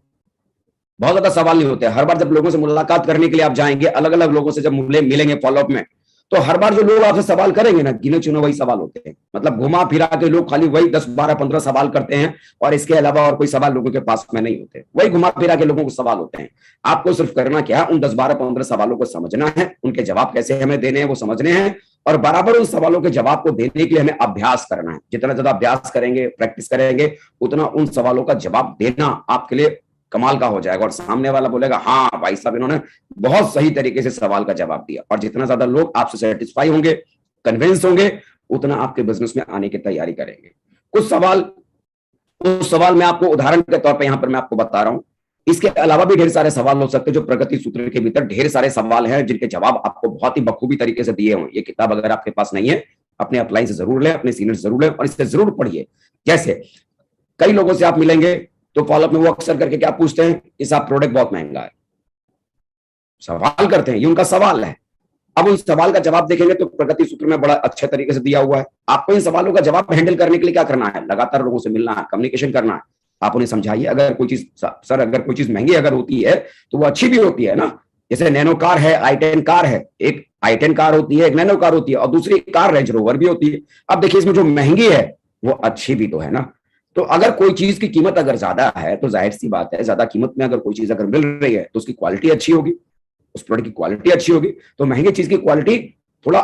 बहुत ज्यादा सवाल नहीं होते। हर बार जब लोगों से मुलाकात करने के लिए आप जाएंगे, अलग अलग लोगों से जब मिलेंगे फॉलोअप में, तो हर बार जो लोग आपसे सवाल करेंगे ना, गिने चुने वही सवाल होते हैं। मतलब घुमा फिरा के लोग खाली वही 10 12 15 सवाल करते हैं और इसके अलावा और कोई सवाल लोगों के पास में नहीं होते। वही घुमा फिरा के लोगों को सवाल होते हैं। आपको सिर्फ करना क्या है, उन 10 12 15 सवालों को समझना है, उनके जवाब कैसे हमें देने हैं वो समझने हैं, और बराबर उन सवालों के जवाब को देने के लिए हमें अभ्यास करना है। जितना ज्यादा अभ्यास करेंगे, प्रैक्टिस करेंगे, उतना उन सवालों का जवाब देना आपके लिए कमाल का हो जाएगा। और सामने वाला बोलेगा हाँ भाई साहब इन्होंने बहुत सही तरीके से सवाल का जवाब दिया। और जितना ज्यादा लोग आपसे सेटिस्फाई होंगे, कन्विंस होंगे, उतना आपके बिजनेस में आने की तैयारी करेंगे। कुछ सवाल मैं आपको उदाहरण के तौर पर यहां पर मैं आपको बता रहा हूं। इसके अलावा भी ढेर सारे सवाल हो सकते हैं जो प्रगति सूत्र के भीतर ढेर सारे सवाल हैं जिनके जवाब आपको बहुत ही बखूबी तरीके से दिए हों। ये किताब अगर आपके पास नहीं है, अपने अपलाइन से जरूर लें, अपने सीनियर से जरूर लें और इसे जरूर पढ़िए। जैसे कई लोगों से आप मिलेंगे तो फॉलोअप में वो अक्सर करके क्या पूछते हैं कि साहब प्रोडक्ट बहुत महंगा है, सवाल करते हैं, ये उनका सवाल है। अब उन सवाल का जवाब देखेंगे तो प्रगति सूत्र में बड़ा अच्छे तरीके से दिया हुआ है। आपको इन सवालों का जवाब हैंडल करने के लिए क्या करना है, लगातार लोगों से मिलना है, कम्युनिकेशन करना है। आप उन्हें समझाइए अगर कोई चीज, सर अगर कोई चीज महंगी अगर होती है तो वो अच्छी भी होती है ना। जैसे नैनो कार है, i10 कार है, एक i10 कार होती है, एक नैनो कार होती है, और दूसरी कार रेंज रोवर भी होती है। अब देखिए इसमें जो महंगी है वो अच्छी भी तो है ना। तो अगर कोई चीज की कीमत अगर ज्यादा है तो जाहिर सी बात है, ज्यादा कीमत में अगर कोई चीज अगर मिल रही है तो उसकी क्वालिटी अच्छी होगी, उस प्रोडक्ट की क्वालिटी अच्छी होगी। तो महंगी चीज की क्वालिटी थोड़ा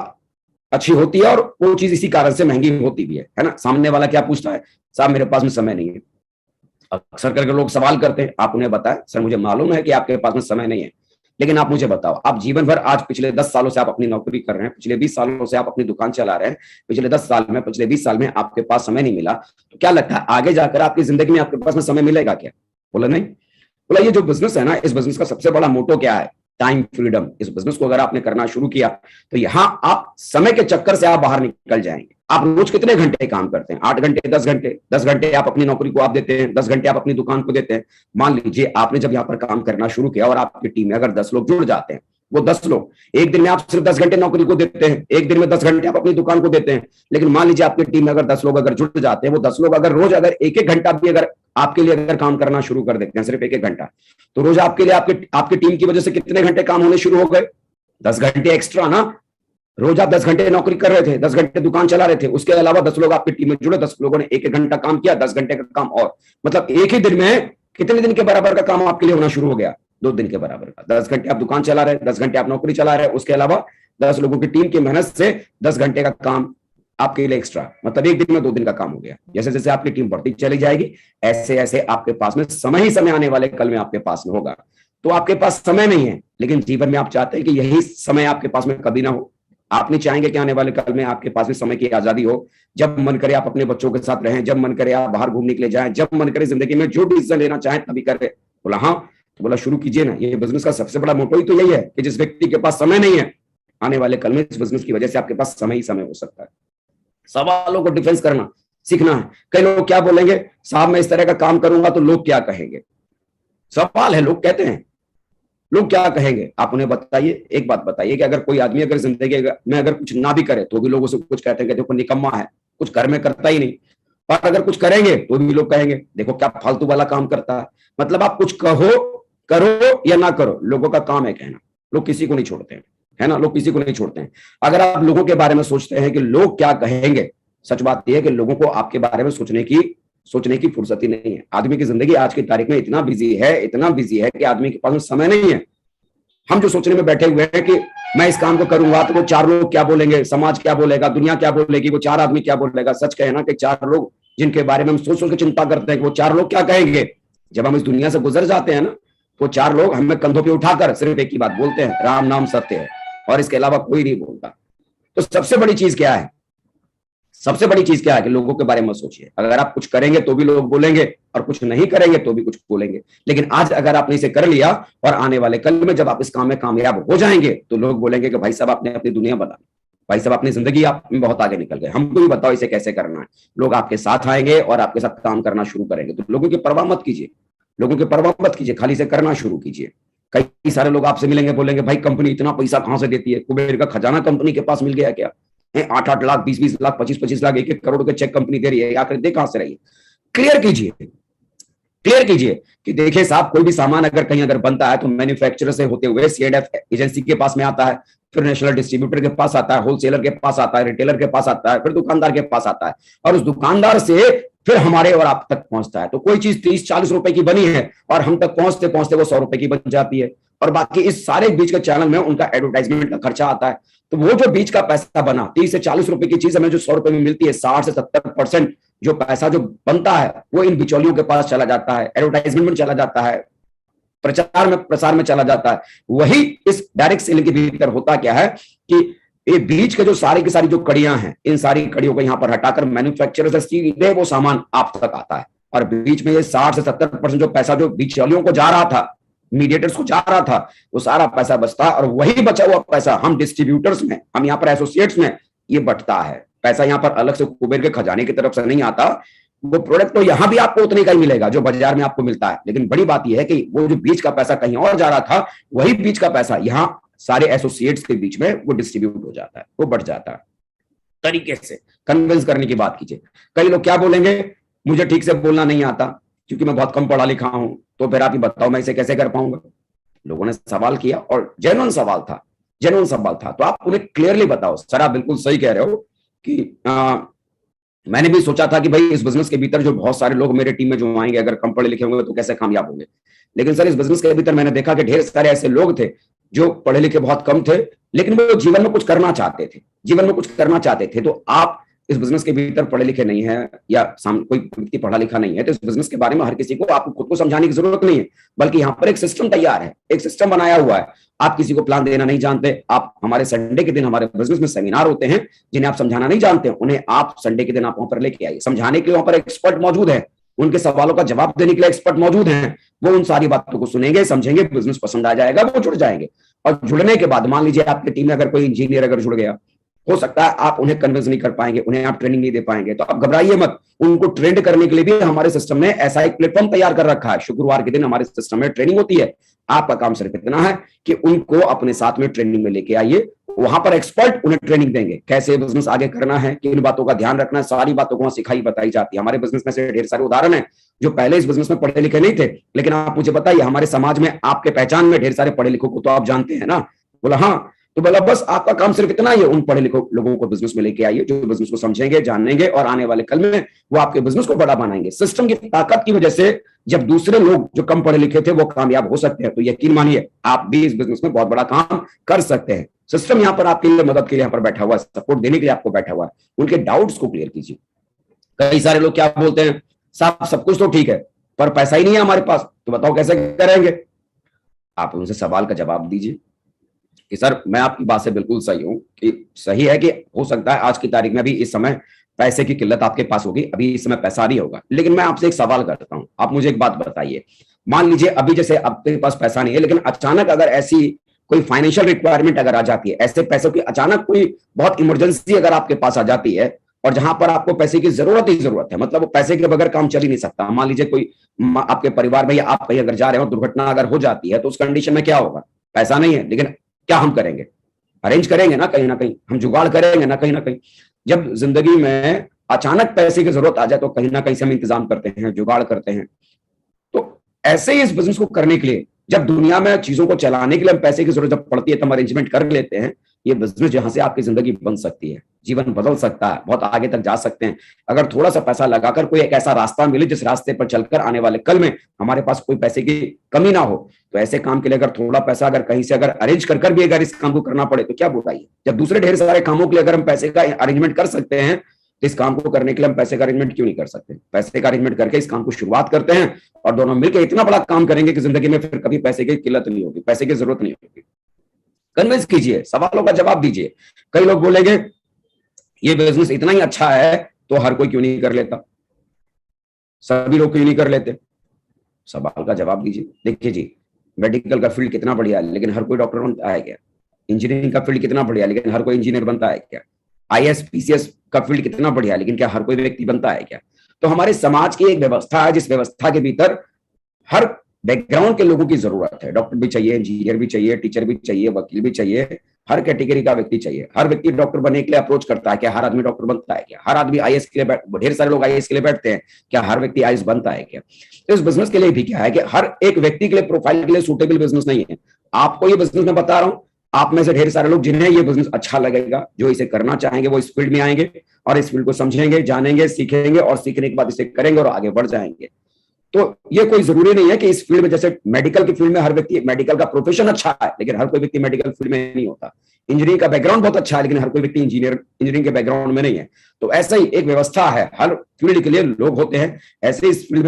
अच्छी होती है और वो चीज इसी कारण से महंगी होती भी है ना। सामने वाला क्या पूछता है, साहब मेरे पास में समय नहीं है। अक्सर करके लोग सवाल करते हैं, आप उन्हें बताएं सर मुझे मालूम है कि आपके पास में समय नहीं है, लेकिन आप मुझे बताओ, आप जीवन भर आज पिछले 10 सालों से आप अपनी नौकरी कर रहे हैं, पिछले 20 सालों से आप अपनी दुकान चला रहे हैं, पिछले 10 साल में, पिछले 20 साल में आपके पास समय नहीं मिला, तो क्या लगता है आगे जाकर आपकी जिंदगी में आपके पास में समय मिलेगा क्या? बोला नहीं। बोला ये जो बिजनेस है ना, इस बिजनेस का सबसे बड़ा मोटो क्या है, टाइम फ्रीडम। इस बिजनेस को अगर आपने करना शुरू किया तो यहां आप समय के चक्कर से आप बाहर निकल जाएंगे। आप रोज कितने घंटे काम करते हैं? 8 घंटे, 10 घंटे। 10 घंटे आप अपनी नौकरी को आप देते हैं, 10 घंटे आप अपनी दुकान को देते हैं। मान लीजिए आपने जब यहाँ पर काम करना शुरू किया और आपकी टीम में अगर 10 लोग जुड़ जाते हैं, वो 10 लोग, एक दिन में आप सिर्फ 10 घंटे नौकरी को देते हैं, एक दिन में 10 घंटे आप अपनी दुकान को देते हैं, लेकिन मान लीजिए आपकी टीम में अगर 10 लोग अगर जुड़ जाते हैं, वो 10 लोग अगर रोज अगर एक घंटा भी अगर आपके लिए अगर काम करना शुरू कर देते हैं, सिर्फ एक घंटा, तो रोज आपके लिए आपकी टीम की वजह से कितने घंटे काम होने शुरू हो गए? 10 घंटे एक्स्ट्रा ना। रोज आप 10 घंटे नौकरी कर रहे थे, 10 घंटे दुकान चला रहे थे, उसके अलावा 10 लोग आपकी टीम में जुड़े, 10 लोगों ने एक घंटा काम किया, 10 घंटे का काम और, मतलब एक ही दिन में कितने दिन के बराबर का काम आपके लिए होना शुरू हो गया? 2 दिन के बराबर का। 10 घंटे आप दुकान चला रहे हैं, 10 घंटे आप नौकरी चला रहे हैं, उसके अलावा 10 लोगों की टीम की मेहनत से 10 घंटे का काम आपके लिए एक्स्ट्रा, मतलब एक दिन में 2 दिन का काम हो गया। जैसे जैसे आपकी टीम बढ़ती चली जाएगी, ऐसे ऐसे आपके पास में समय ही समय आने वाले कल में आपके पास में होगा। तो आपके पास समय नहीं है, लेकिन जीवन में आप चाहते हैं कि यही समय आपके पास में कभी ना हो। आप नहीं चाहेंगे कि आने वाले कल में आपके पास में समय की आजादी हो, जब मन करे आप अपने बच्चों के साथ रहें, जब मन करे आप बाहर घूमने के लिए जाएं, जब मन करे जिंदगी में जो डिसीजन लेना चाहें तभी करें। बोला हाँ, तो बोला शुरू कीजिए ना। ये बिजनेस का सबसे बड़ा मोटो ही तो यही है कि जिस व्यक्ति के पास समय नहीं है, आने वाले कल में इस बिजनेस की वजह से आपके पास समय ही समय हो सकता है। सवालों को डिफेंस करना सीखना है। कई लोग क्या बोलेंगे, साहब मैं इस तरह का काम करूंगा तो लोग क्या कहेंगे? सवाल है, लोग कहते हैं, लोग क्या कहेंगे? आप उन्हें बताइए, एक बात बताइए कि अगर कोई आदमी अगर जिंदगी में अगर कुछ ना भी करे तो भी लोगों से कुछ कहते हैं कि देखो निकम्मा है, कुछ घर में करता ही नहीं, और अगर कुछ करेंगे तो भी लोग कहेंगे देखो क्या फालतू वाला काम करता है। मतलब आप कुछ कहो, करो या ना करो, लोगों का काम है कहना। लोग किसी को नहीं छोड़ते हैं, है ना, लोग किसी को नहीं छोड़ते हैं। अगर आप लोगों के बारे में सोचते हैं कि लोग क्या कहेंगे, सच बात यह है कि लोगों को आपके बारे में सोचने की फुर्सत ही नहीं है। आदमी की जिंदगी आज की तारीख में इतना बिजी है कि आदमी के पास में समय नहीं है। हम जो सोचने में बैठे हुए हैं कि मैं इस काम को करूंगा तो वो 4 लोग क्या बोलेंगे, समाज क्या बोलेगा, दुनिया क्या बोलेगी, वो 4 आदमी क्या बोलेगा। सच कहे ना कि 4 लोग जिनके बारे में हम सोच सोच के चिंता करते हैं कि वो 4 लोग क्या कहेंगे, जब हम इस दुनिया से गुजर जाते हैं ना, तो 4 लोग हमें कंधों पे उठाकर सिर्फ एक ही बात बोलते हैं, राम नाम सत्य है, और इसके अलावा कोई नहीं बोलता। तो सबसे बड़ी चीज क्या है? सबसे बड़ी चीज क्या है कि लोगों के बारे में सोचिए। अगर आप कुछ करेंगे तो भी लोग बोलेंगे, और कुछ नहीं करेंगे तो भी कुछ बोलेंगे। लेकिन आज अगर आपने इसे कर लिया और आने वाले कल में जब आप इस काम में कामयाब हो जाएंगे तो लोग बोलेंगे कि भाई साहब आपने अपनी दुनिया बना ली। भाई साहब अपनी जिंदगी आप में बहुत आगे निकल गए, हमको भी बताओ इसे कैसे करना है। लोग आपके साथ आएंगे और आपके साथ काम करना शुरू करेंगे। तो लोगों की परवाह मत कीजिए, लोगों की परवाह मत कीजिए, खाली से करना शुरू कीजिए। कई सारे लोग आपसे मिलेंगे, बोलेंगे भाई कंपनी इतना पैसा कहां से देती है, कुबेर का खजाना कंपनी के पास मिल गया क्या? 8-8 लाख, 20-20 लाख, 25-25 लाख, 1-1 करोड़ के चेक कंपनी दे रही है, आखिर दे कहां से रही है? क्लियर कीजिए, क्लियर कीजिए कि देखिए साहब, कोई भी सामान अगर कहीं अगर बनता है तो मैन्युफैक्चरर से होते हुए C&F एजेंसी के पास में आता है, फिर नेशनल डिस्ट्रीब्यूटर के पास आता है, होलसेलर के पास आता है, रिटेलर के पास आता है, फिर दुकानदार के पास आता है, और उस दुकानदार से फिर हमारे और आप तक पहुंचता है। तो कोई चीज 30-40 रुपए की बनी है और हम तक पहुंचते पहुंचते वो 100 रुपए की बन जाती है, और बाकी इस सारे बीच के चैनल में उनका एडवर्टाइजमेंट का खर्चा आता है। तो वो जो बीच का पैसा बना, 30 से 40 रुपए की चीज हमें जो 100 रुपए में मिलती है, 60 से 70% जो पैसा जो बनता है वो इन बिचौलियों के पास चला जाता है, एडवर्टाइजमेंट में चला जाता है, प्रचार में प्रसार में चला जाता है। वही इस डायरेक्ट सेलिंग के भीतर होता क्या है कि ये बीच के जो सारी की सारी जो कड़ियां हैं, इन सारी कड़ियों को यहां पर हटाकर मैन्युफैक्चरर से सीधे वो सामान आप तक आता है, और बीच में ये 60 से 70% जो पैसा जो बिचौलियों को जा रहा था, मीडिएटर्स को जा रहा था, वो सारा पैसा बचता है, और वही बचा हुआ पैसा हम डिस्ट्रीब्यूटर्स में, हम यहाँ पर एसोसिएट्स में ये बटता है। पैसा यहाँ पर अलग से कुबेर के खजाने की तरफ से नहीं आता, वो प्रोडक्ट तो यहां भी आपको उतने का ही मिलेगा जो बाजार में आपको मिलता है, लेकिन बड़ी बात यह है कि वो जो बीच का पैसा कहीं और जा रहा था, वही बीच का पैसा यहाँ सारे एसोसिएट्स के बीच में वो डिस्ट्रीब्यूट हो जाता है, वो बढ़ जाता है। तरीके से कन्विंस करने की बात कीजिए। कई लोग क्या बोलेंगे, मुझे ठीक से बोलना नहीं आता क्योंकि मैं बहुत कम पढ़ा लिखा हूं, तो फिर आप ही बताओ मैं इसे कैसे कर पाऊंगा। लोगों ने सवाल किया और जेन्युइन सवाल था, जेन्युइन सवाल था, तो आप उन्हें क्लियरली बताओ सर आप बिल्कुल सही कह रहे हो कि मैंने भी सोचा था कि भाई इस बिजनेस के भीतर जो बहुत सारे लोग मेरे टीम में जो आएंगे अगर कम पढ़े लिखे होंगे तो कैसे कामयाब होंगे, लेकिन सर इस बिजनेस के भीतर मैंने देखा कि ढेर सारे ऐसे लोग थे जो पढ़े लिखे बहुत कम थे, लेकिन वो जीवन में कुछ करना चाहते थे, जीवन में कुछ करना चाहते थे। तो आप इस बिजनेस के भीतर पढ़े लिखे नहीं है या कोई व्यक्ति पढ़ा लिखा नहीं है, तो इस बिजनेस के बारे में हर किसी को आपको खुद को समझाने की जरूरत नहीं है, बल्कि यहाँ पर एक सिस्टम तैयार है, एक सिस्टम बनाया हुआ है। आप किसी को प्लान देना नहीं जानते, आप हमारे संडे के दिन हमारे बिजनेस में सेमिनार होते हैं जिन्हें आप समझाना नहीं जानते, उन्हें आप संडे के दिन आप वहां पर लेके आइए, समझाने के लिए वहां पर एक्सपर्ट मौजूद है, उनके सवालों का जवाब देने के लिए एक्सपर्ट मौजूद हैं, वो उन सारी बातों को सुनेंगे, समझेंगे, बिजनेस पसंद आ जाएगा, वो जुड़ जाएंगे। और जुड़ने के बाद मान लीजिए आपकी टीम में अगर कोई इंजीनियर अगर जुड़ गया, हो सकता है आप उन्हें कन्विंस नहीं कर पाएंगे, उन्हें आप ट्रेनिंग नहीं दे पाएंगे, तो आप घबराइए मत, उनको ट्रेंड करने के लिए भी हमारे सिस्टम ने ऐसा एक प्लेटफॉर्म तैयार कर रखा है। शुक्रवार के दिन हमारे सिस्टम में ट्रेनिंग होती है, आपका काम सिर्फ इतना है कि उनको अपने साथ में ट्रेनिंग में लेके आइए, वहां पर एक्सपर्ट उन्हें ट्रेनिंग देंगे, कैसे बिजनेस आगे करना है, किन बातों का ध्यान रखना है, सारी बातों को सिखाई बताई जाती है। हमारे बिजनेस में से ढेर सारे उदाहरण हैं जो पहले इस बिजनेस में पढ़े लिखे नहीं थे, लेकिन आप मुझे बताइए हमारे समाज में आपके पहचान में ढेर सारे पढ़े लिखों को तो आप जानते हैं ना। बोला हाँ, तो बोला बस आपका काम सिर्फ इतना ही है, उन पढ़े लिखे लोगों को बिजनेस में लेके आइए जो बिजनेस को समझेंगे, जानेंगे, और आने वाले कल में वो आपके बिजनेस को बड़ा बनाएंगे। सिस्टम की ताकत की वजह से जब दूसरे लोग जो कम पढ़े लिखे थे वो कामयाब हो सकते हैं, तो यकीन मानिए आप भी इस बिजनेस में बहुत बड़ा काम कर सकते हैं। सिस्टम यहाँ पर आपके लिए मदद के लिए यहाँ पर बैठा हुआ है, सपोर्ट देने के लिए आपको बैठा हुआ है। उनके डाउट्स को क्लियर कीजिए। कई सारे लोग क्या बोलते हैं, साहब सब कुछ तो ठीक है पर पैसा ही नहीं है हमारे पास, तो बताओ कैसे करेंगे। आप उनसे सवाल का जवाब दीजिए कि सर मैं आपकी बात से बिल्कुल सही हूं, कि सही है कि हो सकता है आज की तारीख में भी इस समय पैसे की किल्लत आपके पास होगी, अभी इस समय पैसा नहीं होगा, लेकिन मैं आपसे एक सवाल करता हूं, आप मुझे एक बात बताइए, मान लीजिए अभी जैसे आपके पास पैसा नहीं है, लेकिन अचानक अगर ऐसी कोई फाइनेंशियल रिक्वायरमेंट अगर आ जाती है, ऐसे पैसों की अचानक कोई बहुत इमरजेंसी अगर आपके पास आ जाती है और जहां पर आपको पैसे की जरूरत ही जरूरत है, मतलब वो पैसे के बगैर काम चल ही नहीं सकता। मान लीजिए कोई आपके परिवार में या आप कहीं अगर जा रहे हो, दुर्घटना अगर हो जाती है, तो उस कंडीशन में क्या होगा, पैसा नहीं है, लेकिन क्या हम करेंगे, अरेंज करेंगे ना कहीं हम जुगाड़ करेंगे ना कहीं। जब जिंदगी में अचानक पैसे की जरूरत आ जाए तो कहीं ना कहीं से हम इंतजाम करते हैं, जुगाड़ करते हैं। तो ऐसे ही इस बिजनेस को करने के लिए, जब दुनिया में चीजों को चलाने के लिए हम पैसे की जरूरत जब पड़ती है, तो हम अरेंजमेंट कर लेते हैं। ये बिजनेस जहां से आपकी जिंदगी बन सकती है, जीवन बदल सकता है, बहुत आगे तक जा सकते हैं, अगर थोड़ा सा पैसा लगाकर कोई एक ऐसा रास्ता मिले जिस रास्ते पर चलकर आने वाले कल में हमारे पास कोई पैसे की कमी ना हो। तो ऐसे काम के लिए अगर थोड़ा पैसा अगर कहीं से अगर अरेंज कर भी अगर इस काम को करना पड़े तो क्या बुराई है। जब दूसरे ढेर सारे कामों के लिए अगर हम पैसे का अरेंजमेंट कर सकते हैं, तो इस काम को करने के लिए हम पैसे का अरेंजमेंट क्यों नहीं कर सकते। पैसे का अरेंजमेंट करके इस काम को शुरुआत करते हैं और दोनों मिलकर इतना बड़ा काम करेंगे कि जिंदगी में फिर कभी पैसे की किल्लत नहीं होगी, पैसे की जरूरत नहीं होगी। कन्विंस कीजिए, सवालों का जवाब दीजिए। कई लोग बोलेंगे ये बिजनेस इतना ही अच्छा है तो हर कोई क्यों नहीं कर लेता, सभी लोग क्यों नहीं कर लेते। सवाल का जवाब दीजिए। देखिए जी, मेडिकल का फील्ड कितना बढ़िया है, लेकिन हर कोई डॉक्टर बनता है क्या? इंजीनियरिंग का फील्ड कितना बढ़िया, लेकिन हर कोई इंजीनियर बनता है क्या? आईएएस पीसीएस का फील्ड कितना बढ़िया, लेकिन क्या हर कोई व्यक्ति बनता है क्या? तो हमारे समाज की एक व्यवस्था है, जिस व्यवस्था के भीतर हर बैकग्राउंड के लोगों की जरूरत है। डॉक्टर भी चाहिए, इंजीनियर भी चाहिए, टीचर भी चाहिए, वकील भी चाहिए, हर कैटेगरी का व्यक्ति चाहिए। हर व्यक्ति डॉक्टर बनने के लिए अप्रोच करता है, क्या हर आदमी डॉक्टर बनता है क्या? हर आदमी आईएएस के लिए ढेर सारे लोग आईएएस के लिए बैठते हैं, क्या हर व्यक्ति आईएएस बनता है क्या? तो इस बिजनेस के लिए भी क्या है कि हर एक व्यक्ति के लिए, प्रोफाइल के लिए सूटेबल बिजनेस नहीं है। आपको ये बिजनेस मैं बता रहा हूं, आप में से ढेर सारे लोग जिन्हें ये बिजनेस अच्छा लगेगा, जो इसे करना चाहेंगे, वो इस फील्ड में आएंगे और इस फील्ड को समझेंगे, जानेंगे, सीखेंगे और सीखने के बाद इसे करेंगे और आगे बढ़ जाएंगे। तो ये कोई जरूरी नहीं है कि इस फील्ड में, जैसे मेडिकल की फील्ड में हर व्यक्ति, मेडिकल का प्रोफेशन अच्छा है लेकिन हर कोई व्यक्ति मेडिकल फील्ड में नहीं होता। इंजीनियरिंग का बैकग्राउंड बहुत अच्छा है लेकिन हर कोई व्यक्ति इंजीनियरिंग के बैकग्राउंड में नहीं है। तो ऐसा ही एक व्यवस्था है, हर फील्ड के लिए लोग होते हैं। ऐसे इस फील्ड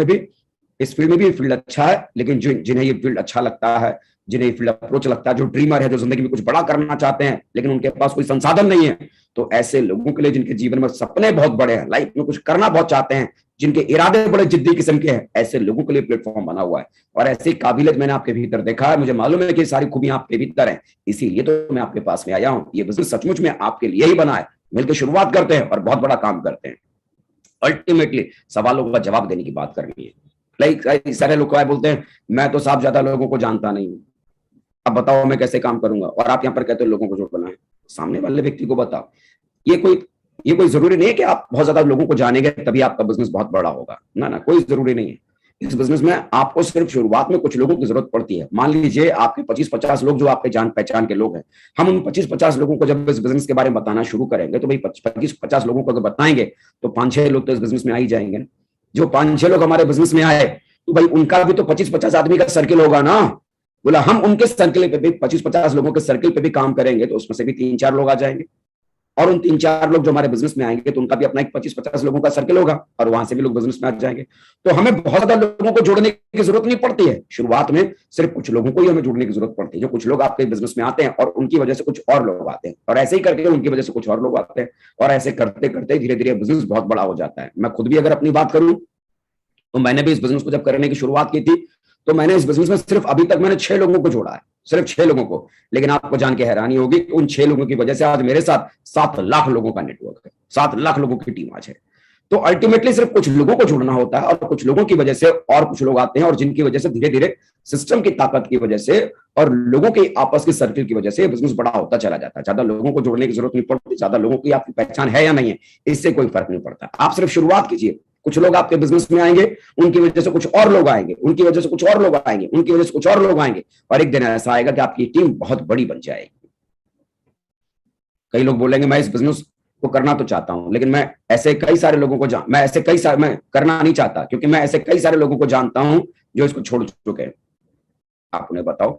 में भी फील्ड अच्छा है, लेकिन जिन्हें ये फील्ड अच्छा लगता है, जिन्हें ये फील्ड अप्रोच लगता है, जो ड्रीमर है, जो जिंदगी में कुछ बड़ा करना चाहते हैं लेकिन उनके पास कोई संसाधन नहीं है, तो ऐसे लोगों के लिए, जिनके जीवन में सपने बहुत बड़े हैं, लाइफ में कुछ करना बहुत चाहते हैं, जिनके इरादे बड़े जिद्दी किस्म के हैं, ऐसे लोगों के लिए प्लेटफॉर्म बना हुआ है। और ऐसी काबिलियत मैंने आपके भीतर देखा है, मुझे मालूम है कि सारी खूबियां आपके भीतर हैं, इसीलिए तो मैं आपके पास में आया हूं। ये बिजनेस सचमुच में आपके लिए ही बना है। मिलकर शुरुआत करते हैं और बहुत बड़ा काम करते हैं। अल्टीमेटली सवालों का जवाब देने की बात करनी है। लाइक सारे लोग क्या बोलते हैं, मैं तो साहब ज्यादा लोगों को जानता नहीं हूं, अब बताओ मैं कैसे काम करूंगा। और आप यहाँ पर कहते हो लोगों को जोड़ना है, सामने वाले व्यक्ति को बताओ। ये कोई जरूरी नहीं है कि आप बहुत ज्यादा लोगों को जानेंगे तभी आपका बिजनेस बहुत बड़ा होगा, ना, कोई जरूरी नहीं है। इस बिजनेस में आपको सिर्फ शुरुआत में कुछ लोगों की जरूरत पड़ती है। मान लीजिए आपके 25-50 लोग जो आपके जान पहचान के लोग हैं, हम उन 25-50 लोगों को जब इस बिजनेस के बारे में बताना शुरू करेंगे तो भाई 25-50 लोगों को अगर बताएंगे तो 5-6 लोग तो इस बिजनेस में आ ही जाएंगे। जो 5-6 लोग हमारे बिजनेस में आए तो भाई उनका भी तो 25-50 आदमी का सर्किल होगा ना। बोला हम उनके सर्किल पे भी 25-50 लोगों के सर्किल पे भी काम करेंगे तो उसमें से भी 3-4 लोग आ जाएंगे, और उन 3-4 लोग जो हमारे बिजनेस में आएंगे तो उनका भी अपना एक 25-50 लोगों का सर्किल होगा और वहां से भी लोग बिजनेस में आ जाएंगे। तो हमें बहुत ज्यादा लोगों को जोड़ने की जरूरत नहीं पड़ती है। शुरुआत में सिर्फ कुछ लोगों को ही हमें जोड़ने की जरूरत पड़ती है। जो कुछ लोग आपके बिजनेस में आते हैं और उनकी वजह से कुछ और लोग आते हैं, और ऐसे ही करके उनकी वजह से कुछ और लोग आते हैं, और ऐसे करते करते धीरे धीरे बिजनेस बहुत बड़ा हो जाता है। मैं खुद भी अगर अपनी बात करूं तो मैंने भी इस बिजनेस को जब करने की शुरुआत की थी तो मैंने इस बिजनेस में सिर्फ अभी तक मैंने 6 लोगों को जोड़ा है, सिर्फ 6 लोगों को। लेकिन आपको जान के हैरानी होगी उन 6 लोगों की वजह से आज मेरे साथ 7 लाख लोगों का नेटवर्क है, 7 लाख लोगों की टीम आज है। तो अल्टीमेटली सिर्फ कुछ लोगों को जोड़ना होता है, और कुछ लोगों की वजह से और कुछ लोग आते हैं, और जिनकी वजह से धीरे धीरे सिस्टम की ताकत की वजह से और लोगों के आपस के सर्किल की वजह से बिजनेस बड़ा होता चला जाता है। ज्यादा लोगों को जोड़ने की जरूरत नहीं पड़ती, ज्यादा लोगों की आपकी पहचान है या नहीं है इससे कोई फर्क नहीं पड़ता। आप सिर्फ शुरुआत कीजिए, कुछ लोग आपके बिजनेस में आएंगे, उनकी वजह से कुछ और लोग आएंगे, उनकी वजह से कुछ और लोग आएंगे, उनकी वजह से कुछ और लोग आएंगे, और एक दिन ऐसा आएगा कि आपकी टीम बहुत बड़ी बन जाएगी। कई लोग बोलेंगे मैं इस बिजनेस को करना तो चाहता हूं लेकिन मैं ऐसे कई सारे लोगों को मैं करना नहीं चाहता क्योंकि मैं ऐसे कई सारे लोगों को जानता हूं जो इसको छोड़ चुके हैं। आप उन्हें बताओ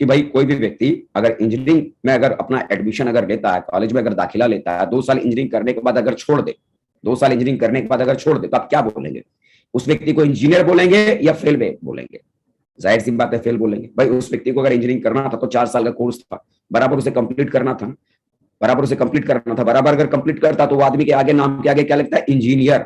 कि भाई कोई भी व्यक्ति अगर इंजीनियरिंग में अगर अपना एडमिशन अगर लेता है, कॉलेज में अगर दाखिला लेता है, 2 साल इंजीनियरिंग करने के बाद अगर छोड़ दे, 2 साल इंजीनियरिंग करने के बाद अगर छोड़ दे तो आप क्या बोलेंगे? उस व्यक्ति को इंजीनियर बोलेंगे या फेल बोलेंगे? जाहिर सी बात है फेल बोलेंगे। भाई उस व्यक्ति को अगर इंजीनियरिंग करना था तो 4 साल का कोर्स था, बराबर उसे कंप्लीट करना था, बराबर अगर कंप्लीट करता तो वो आदमी के आगे, नाम के आगे क्या लगता है? इंजीनियर।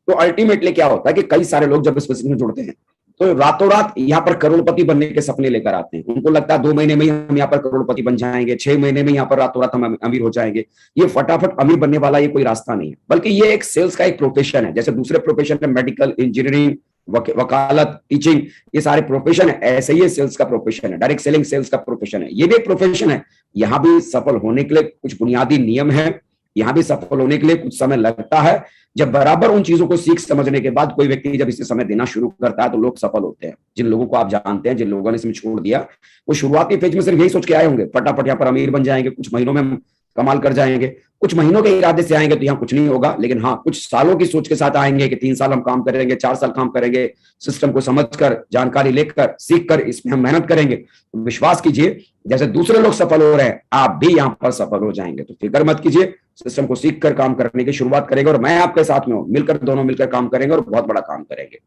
तो अल्टीमेटली क्या होता है कि कई सारे लोग जब इस बिजनेस में जुड़ते हैं तो रातों रात यहाँ पर करोड़पति बनने के सपने लेकर आते हैं। उनको लगता है 2 महीने में ही हम यहाँ पर करोड़पति बन जाएंगे, 6 महीने में यहाँ पर रातों रात हम अमीर हो जाएंगे। ये फटाफट अमीर बनने वाला ये कोई रास्ता नहीं है, बल्कि ये एक सेल्स का एक प्रोफेशन है। जैसे दूसरे प्रोफेशन है मेडिकल, इंजीनियरिंग, वकालत, टीचिंग, ये सारे प्रोफेशन है, ऐसे ही सेल्स का प्रोफेशन है, डायरेक्ट सेलिंग सेल्स का प्रोफेशन है, ये भी एक प्रोफेशन है। यहाँ भी सफल होने के लिए कुछ बुनियादी नियम है, यहाँ भी सफल होने के लिए कुछ समय लगता है। जब बराबर उन चीजों को सीख समझने के बाद कोई व्यक्ति जब इसे समय देना शुरू करता है तो लोग सफल होते हैं। जिन लोगों को आप जानते हैं, जिन लोगों ने इसमें छोड़ दिया, वो शुरुआती फेज में सिर्फ यही सोच के आए होंगे फटाफट यहाँ पर अमीर बन जाएंगे, कुछ महीनों में कमाल कर जाएंगे। कुछ महीनों के इरादे से आएंगे तो यहाँ कुछ नहीं होगा, लेकिन हाँ कुछ सालों की सोच के साथ आएंगे कि 3 साल हम काम करेंगे, 4 साल काम करेंगे, सिस्टम को समझकर, जानकारी लेकर, सीख कर इसमें हम मेहनत करेंगे। तो विश्वास कीजिए जैसे दूसरे लोग सफल हो रहे हैं आप भी यहाँ पर सफल हो जाएंगे। तो फिक्र मत कीजिए, सिस्टम को सीख कर काम करने की शुरुआत करेंगे और मैं आपके साथ में हूं, मिलकर दोनों मिलकर काम करेंगे और बहुत बड़ा काम करेंगे।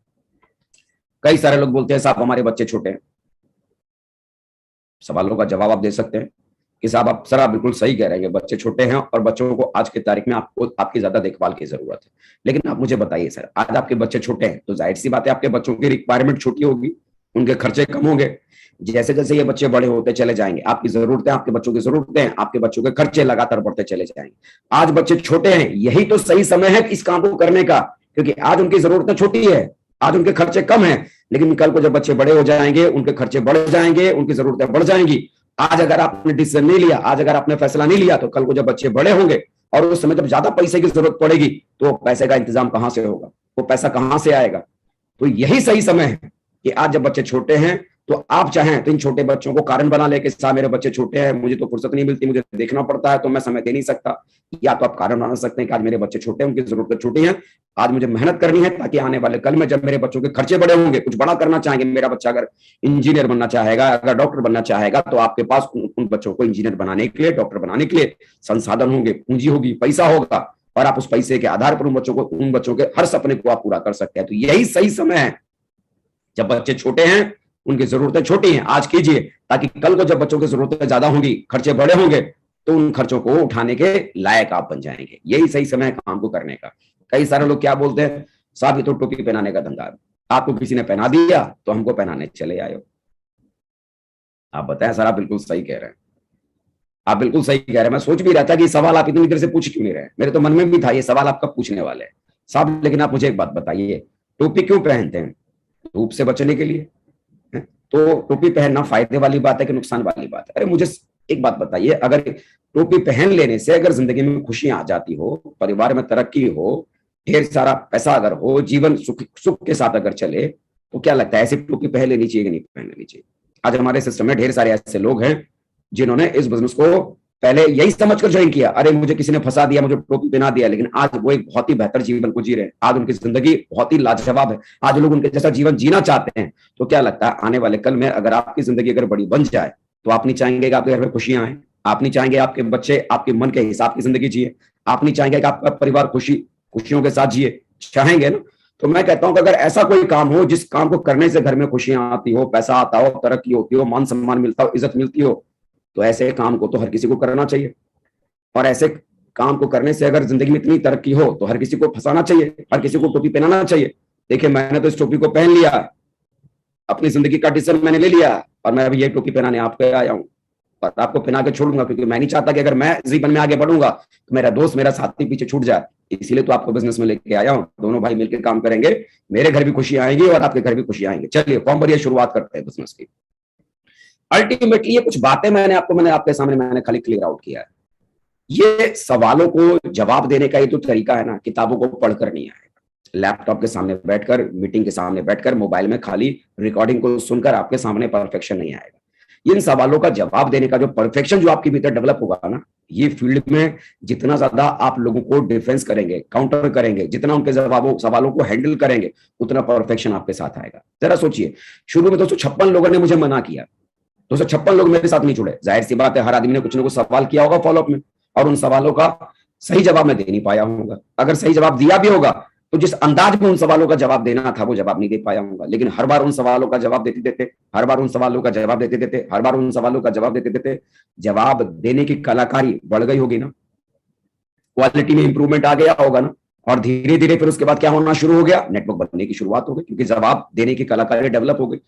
कई सारे लोग बोलते हैं साहब हमारे बच्चे छोटे हैं। सवालों का जवाब आप दे सकते हैं कि साहब आप सर आप बिल्कुल सही कह रहे हैं, बच्चे छोटे हैं और बच्चों को आज की तारीख में आपको आपकी ज्यादा देखभाल की जरूरत है। लेकिन आप मुझे बताइए सर, आज आपके बच्चे छोटे हैं तो जाहिर सी बात है आपके बच्चों की रिक्वायरमेंट छोटी होगी, उनके खर्चे कम होंगे। जैसे जैसे ये बच्चे बड़े होते चले जाएंगे, आपकी जरूरतें, आपके बच्चों की जरूरतें, आपके बच्चों के खर्चे लगातार बढ़ते चले जाएंगे। आज बच्चे छोटे हैं, यही तो सही समय है इस काम को करने का, क्योंकि आज उनकी जरूरतें छोटी है, आज उनके खर्चे कम है, लेकिन कल को जब बच्चे बड़े हो जाएंगे, उनके खर्चे बढ़ जाएंगे, उनकी जरूरतें बढ़ जाएंगी। आज अगर आपने डिसीजन नहीं लिया, आज अगर आपने फैसला नहीं लिया, तो कल को जब बच्चे बड़े होंगे और उस समय जब ज्यादा पैसे की जरूरत पड़ेगी, तो पैसे का इंतजाम कहां से होगा, वो पैसा कहां से आएगा। तो यही सही समय है कि आज जब बच्चे छोटे हैं, तो आप चाहें तो इन छोटे बच्चों को कारण बना लेके, साहब मेरे बच्चे छोटे हैं, मुझे तो फुर्सत नहीं मिलती, मुझे देखना पड़ता है, तो मैं समय दे नहीं सकता। या तो आप कारण बना सकते हैं कि आज मेरे बच्चे छोटे हैं, उनकी जरूरतें छोटी हैं, आज मुझे मेहनत करनी है, ताकि आने वाले कल में जब मेरे बच्चों के खर्चे बड़े होंगे, कुछ बड़ा करना चाहेंगे, मेरा बच्चा अगर इंजीनियर बनना चाहेगा, अगर डॉक्टर बनना चाहेगा, तो आपके पास उन बच्चों को इंजीनियर बनाने के लिए, डॉक्टर बनाने के लिए संसाधन होंगे, पूंजी होगी, पैसा होगा, और आप उस पैसे के आधार पर उन बच्चों के हर सपने को आप पूरा कर सकते हैं। तो यही सही समय है, जब बच्चे छोटे हैं, उनकी जरूरतें छोटी हैं, आज कीजिए, ताकि कल को जब बच्चों की जरूरतें ज्यादा होंगी, खर्चे बड़े होंगे, तो उन खर्चों को उठाने के लायक आप बन जाएंगे। यही सही समय है काम को करने का। कई सारे लोग क्या बोलते हैं, साहब ये तो टोपी पहनाने का धंधा है, आपको किसी ने पहना दिया तो हमको पहनाने चले आए हो। आप बताएं सर, आप बिल्कुल सही कह रहे हैं, आप बिल्कुल सही कह रहे हैं। मैं सोच भी रहा था कि सवाल आप इतनी देर से पूछ क्यों नहीं रहे, मेरे तो मन में भी था ये सवाल आप कब पूछने वाले हैं साहब। लेकिन आप मुझे एक बात बताइए, टोपी क्यों पहनते हैं? धूप से बचने के लिए। तो टोपी पहनना फायदे वाली बात है कि नुकसान वाली बात है? अरे मुझे एक बात बताइए, अगर टोपी पहन लेने से अगर जिंदगी में खुशियां आ जाती हो, परिवार में तरक्की हो, ढेर सारा पैसा अगर हो, जीवन सुख के साथ अगर चले, तो क्या लगता है ऐसी टोपी पहन लेनी चाहिए कि नहीं पहन लेनी चाहिए? आज हमारे सिस्टम में ढेर सारे ऐसे लोग हैं जिन्होंने इस बिजनेस को पहले यही समझकर ज्वाइन किया, अरे मुझे किसी ने फंसा दिया, मुझे टोपी पहना दिया, लेकिन आज वो एक बहुत ही बेहतर जीवन को जी रहे हैं। आज उनकी जिंदगी बहुत ही लाजवाब है, आज लोग उनके जैसा जीवन जीना चाहते हैं। तो क्या लगता है आने वाले कल में अगर आपकी जिंदगी अगर बड़ी बन जाए, तो आप नहीं चाहेंगे कि आपके घर में खुशियां आए? आप नहीं चाहेंगे आपके बच्चे आपके मन के हिसाब की जिंदगी जिए? आप नहीं चाहेंगे कि आपका परिवार खुशियों के साथ जिए? चाहेंगे ना? तो मैं कहता हूं कि अगर ऐसा कोई काम हो जिस काम को करने से घर में खुशियां आती हो, पैसा आता हो, तरक्की होती हो, मान सम्मान मिलता हो, इज्जत मिलती हो, तो ऐसे काम को तो हर किसी को करना चाहिए। और ऐसे काम को करने से अगर जिंदगी में इतनी तरक्की हो, तो हर किसी को फंसाना चाहिए, हर किसी को टोपी पहनाना चाहिए। देखिए मैंने तो इस टोपी को पहन लिया, अपनी जिंदगी का डिसीजन मैंने ले लिया, और मैं अभी ये टोपी पहनाने आप पे आया हूं, और आपको पहना के छोड़ूंगा, क्योंकि मैं नहीं चाहता कि अगर मैं जीवन में आगे बढ़ूंगा तो मेरा दोस्त, मेरा साथी पीछे छूट जाए। इसीलिए तो आपको बिजनेस में लेके आया हूं, दोनों भाई मिलकर काम करेंगे, मेरे घर भी खुशी आएंगी और आपके घर भी खुशी आएंगे। चलिए फॉर्म भरिए, शुरुआत करते हैं बिजनेस की। अल्टीमेटली ये कुछ बातें मैंने आपके सामने खाली क्लियर आउट किया है। ये सवालों को जवाब देने का ये तो तरीका है ना, किताबों को पढ़कर नहीं आएगा, लैपटॉप के सामने बैठकर, मीटिंग के सामने बैठकर, मोबाइल में खाली रिकॉर्डिंग को सुनकर आपके सामने परफेक्शन नहीं आएगा। इन सवालों का जवाब देने का जो परफेक्शन जो आपके भीतर डेवलप होगा ना, ये फील्ड में जितना ज्यादा आप लोगों को डिफेंस करेंगे, काउंटर करेंगे, जितना उनके सवालों को हैंडल करेंगे, उतना परफेक्शन आपके साथ आएगा। जरा सोचिए, शुरू में 256 लोगों ने मुझे मना किया, 256 लोग मेरे साथ नहीं जुड़े। जाहिर सी बात है, हर आदमी ने कुछ ना कुछ सवाल किया होगा फॉलोअप में, और उन सवालों का सही जवाब मैं दे नहीं पाया हूंगा। अगर सही जवाब दिया भी होगा, तो जिस अंदाज में उन सवालों का जवाब देना था, वो जवाब नहीं दे पाया हूंगा। लेकिन हर बार उन सवालों का जवाब देते देते, हर बार उन सवालों का जवाब देते देते, हर बार उन सवालों का जवाब देते देते जवाब देने की कलाकारी बढ़ गई होगी ना, क्वालिटी में इंप्रूवमेंट आ गया होगा ना, और धीरे धीरे फिर उसके बाद क्या होना शुरू हो गया, नेटवर्क बनने की शुरुआत हो गई, क्योंकि जवाब देने की कलाकारी डेवलप हो गई।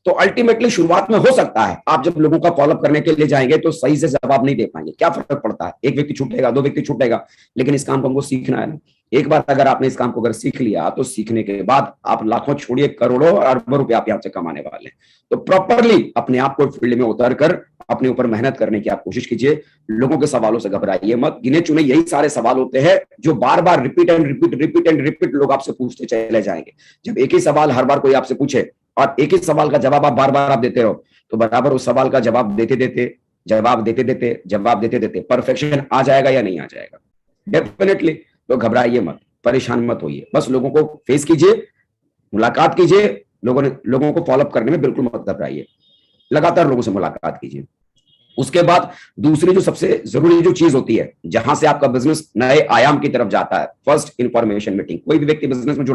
तो अल्टीमेटली शुरुआत में हो सकता है आप जब लोगों का फॉलोअप करने के लिए जाएंगे तो सही से जवाब नहीं दे पाएंगे, क्या फर्क पड़ता है, एक व्यक्ति छूटेगा, 2 व्यक्ति छूटेगा, लेकिन इस काम को हमको सीखना है ना। एक बार अगर आपने इस काम को अगर सीख लिया, तो सीखने के बाद आप लाखों छोड़िए करोड़ों और अरबों रुपए आप यहाँ से कमाने वाले हैं। तो प्रॉपरली अपने आप को फील्ड में उतर कर अपने ऊपर मेहनत करने की आप कोशिश कीजिए। लोगों के सवालों से घबराइए मत, गिने चुने यही सारे सवाल होते हैं जो बार बार रिपीट एंड रिपीट लोग आपसे पूछते चले जाएंगे। जब एक ही सवाल हर बार कोई आपसे पूछे और एक ही सवाल का जवाब आप बार बार आप देते रहो, तो बराबर उस सवाल का जवाब देते देते परफेक्शन आ जाएगा या नहीं आ जाएगा? डेफिनेटली। तो घबराइए मत, परेशान मत होइए, बस लोगों को फेस कीजिए, मुलाकात कीजिए, लोगों को फॉलोअप करने में बिल्कुल मत घबराइए, लगातार लोगों से मुलाकात कीजिए। उसके बाद दूसरी जो सबसे जरूरी जो चीज होती है, जहां से आपका बिजनेस नए आयाम की तरफ जाता है, फर्स्ट इंफॉर्मेशन मीटिंग। कोई भी व्यक्ति बिजनेस में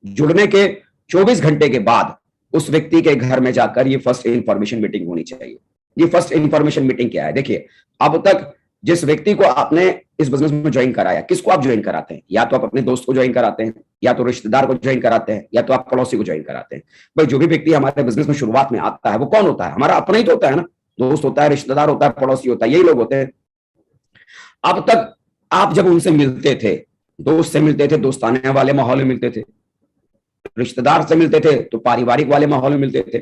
जुड़ने के 24 घंटे के बाद उस व्यक्ति के घर में जाकर ये फर्स्ट इंफॉर्मेशन मीटिंग होनी चाहिए। ये फर्स्ट इंफॉर्मेशन मीटिंग क्या है? देखिए, अब तक जिस व्यक्ति को आपने इस बिजनेस में ज्वाइन कराया, किसको आप ज्वाइन कराते हैं? या तो आप अपने दोस्त को ज्वाइन कराते हैं, या तो रिश्तेदार को ज्वाइन कराते हैं, या तो आप पड़ोसी को ज्वाइन कराते हैं। भाई जो भी व्यक्ति हमारे बिजनेस में शुरुआत में आता है वो कौन होता है? हमारा अपना ही तो होता है ना। दोस्त होता है, रिश्तेदार होता है, पड़ोसी होता है, यही लोग होते हैं। अब तक आप जब उनसे मिलते थे, दोस्त से मिलते थे, दोस्ताने वाले माहौल में मिलते थे, रिश्तेदार से मिलते थे तो पारिवारिक वाले माहौल में मिलते थे।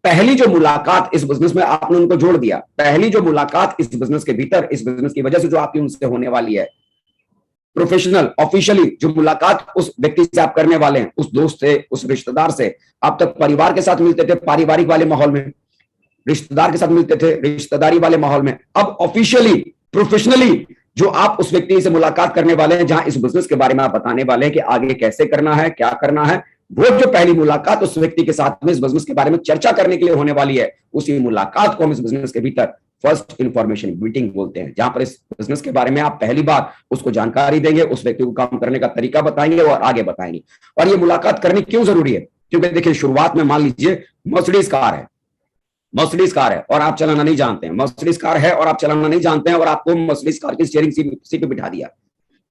पहली जो मुलाकात इस बिजनेस में आपने उनको जोड़ दिया, पहली जो मुलाकात इस बिजनेस के भीतर, इस बिजनेस की वजह से जो आपकी उनसे होने वाली है, प्रोफेशनल ऑफिशियली जो मुलाकात उस व्यक्ति से आप करने वाले हैं, उस दोस्त से, उस रिश्तेदार से, आप तक परिवार के साथ मिलते थे, पारिवारिक वाले माहौल में, रिश्तेदार के साथ मिलते थे, रिश्तेदारी वाले माहौल में। अब ऑफिशियली, प्रोफेशनली जो आप उस व्यक्ति से मुलाकात करने वाले हैं, जहां इस बिजनेस के बारे में आप बताने वाले हैं कि आगे कैसे करना है, क्या करना है, वो जो पहली मुलाकात उस व्यक्ति के साथ में इस बिजनेस के बारे में चर्चा करने के लिए होने वाली है, उसी मुलाकात को हम इस बिजनेस के भीतर फर्स्ट इंफॉर्मेशन मीटिंग बोलते हैं, जहां पर इस बिजनेस के बारे में आप पहली बार उसको जानकारी देंगे, उस व्यक्ति को काम करने का तरीका बताएंगे और आगे बताएंगे। और ये मुलाकात करनी क्यों जरूरी है? क्योंकि देखिए, शुरुआत में मान लीजिए मर्सिडीज कार है, मर्सिडीज कार है और आप चलाना नहीं जानते हैं, मर्सिडीज कार है और आप चलाना नहीं जानते हैं, और आपको मर्सिडीज कार की स्टीयरिंग सीट पे बिठा दिया,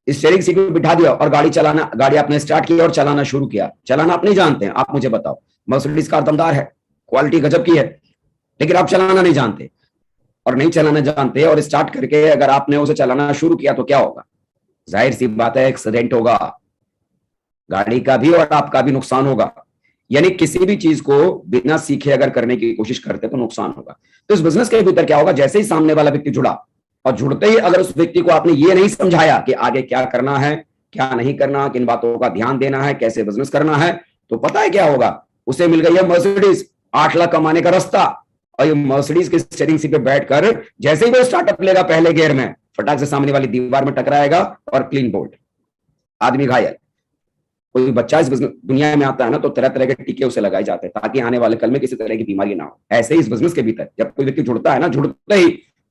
स्टीयरिंग सीट पे बिठा दिया और गाड़ी आपने स्टार्ट किया और चलाना शुरू किया। चलाना आप नहीं जानते हैं, आप मुझे बताओ, मर्सिडीज कार दमदार है, क्वालिटी गजब की है, लेकिन आप चलाना नहीं जानते, और नहीं चलाना जानते और स्टार्ट करके अगर आपने उसे चलाना शुरू किया तो क्या होगा? जाहिर सी बात है, एक्सीडेंट होगा, गाड़ी का भी और आपका भी नुकसान होगा। यानी किसी भी चीज को बिना सीखे अगर करने की कोशिश करते तो नुकसान होगा। तो इस बिजनेस के भीतर क्या होगा? जैसे ही सामने वाला व्यक्ति जुड़ा, और जुड़ते ही अगर उस व्यक्ति को आपने ये नहीं समझाया कि आगे क्या करना है, क्या नहीं करना, किन बातों का ध्यान देना है, कैसे बिजनेस करना है, तो पता है क्या होगा? उसे मिल गई है मर्सिडीज, 8 लाख कमाने का रास्ता, और ये मर्सिडीज के स्टीयरिंग सीट पे बैठकर जैसे ही वो स्टार्टअप लेगा पहले गियर में, फटाक से सामने वाली दीवार में टकराएगा और क्लीन बोल्ड, आदमी घायल। कोई बच्चा इस दुनिया में आता है ना तो तरह तरह के टीके उसे लगाए जाते हैं ताकि आने वाले कल में किसी तरह की बीमारी ना हो। ऐसे ही इस बिजनेस के भीतर जब कोई व्यक्ति जुड़ता है ना, जुड़ते ही